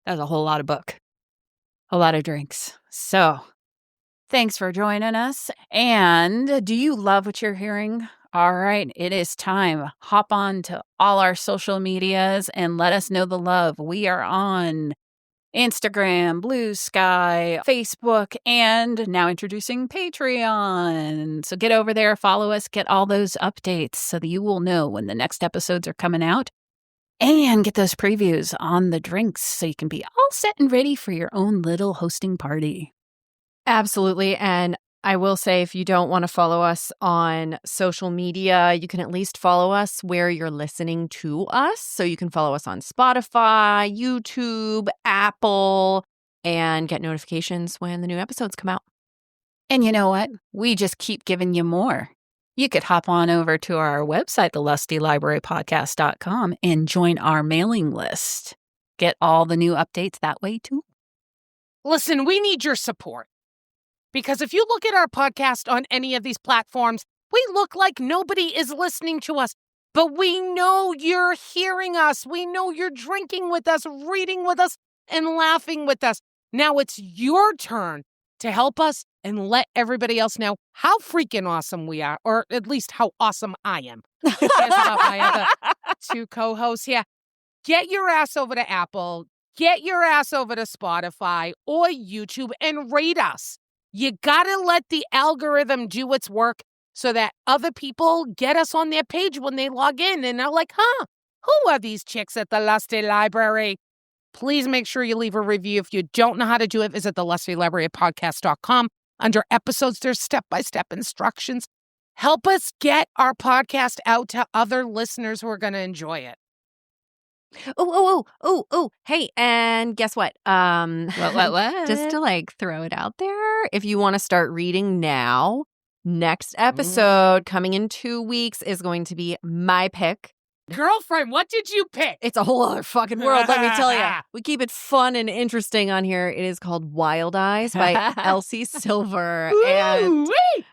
Speaker 1: That was a whole lot of book. A lot of drinks. So thanks for joining us. And do you love what you're hearing? All right. It is time. Hop on to all our social medias and let us know the love. We are on Instagram, Blue Sky, Facebook, and now introducing Patreon. So get over there, follow us, get all those updates so that you will know when the next episodes are coming out. And get those previews on the drinks so you can be all set and ready for your own little hosting party.
Speaker 3: Absolutely. And I will say, if you don't want to follow us on social media, you can at least follow us where you're listening to us. So you can follow us on Spotify, YouTube, Apple, and get notifications when the new episodes come out.
Speaker 1: And you know what? We just keep giving you more. You could hop on over to our website, thelustylibrarypodcast.com, and join our mailing list. Get all the new updates that way, too.
Speaker 2: Listen, we need your support. Because if you look at our podcast on any of these platforms, we look like nobody is listening to us. But we know you're hearing us. We know you're drinking with us, reading with us, and laughing with us. Now it's your turn to help us and let everybody else know how freaking awesome we are, or at least how awesome I am. Who cares about my other two co-hosts here? Get your ass over to Apple, get your ass over to Spotify or YouTube and rate us. You gotta let the algorithm do its work so that other people get us on their page when they log in and they're like, who are these chicks at the Lusty Library? Please make sure you leave a review. If you don't know how to do it, visit the lustylibrarypodcast.com. Under episodes, there's step-by-step instructions. Help us get our podcast out to other listeners who are going to enjoy it.
Speaker 3: Oh, hey, and guess what?
Speaker 1: What?
Speaker 3: Just to throw it out there, if you want to start reading now, next episode coming in 2 weeks is going to be my pick.
Speaker 2: Girlfriend, what did you pick?
Speaker 3: It's a whole other fucking world, let me tell you. We keep it fun and interesting on here. It is called Wild Eyes by Elsie Silver. And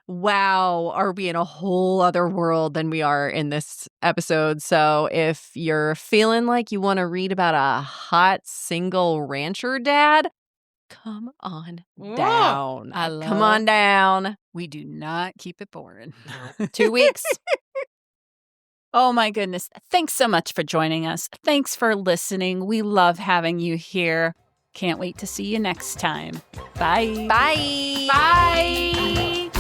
Speaker 3: wow, are we in a whole other world than we are in this episode. So if you're feeling like you want to read about a hot single rancher dad, come on down. Come on down.
Speaker 1: We do not keep it boring.
Speaker 3: 2 weeks.
Speaker 1: Oh, my goodness. Thanks so much for joining us. Thanks for listening. We love having you here. Can't wait to see you next time. Bye.
Speaker 3: Bye.
Speaker 2: Bye.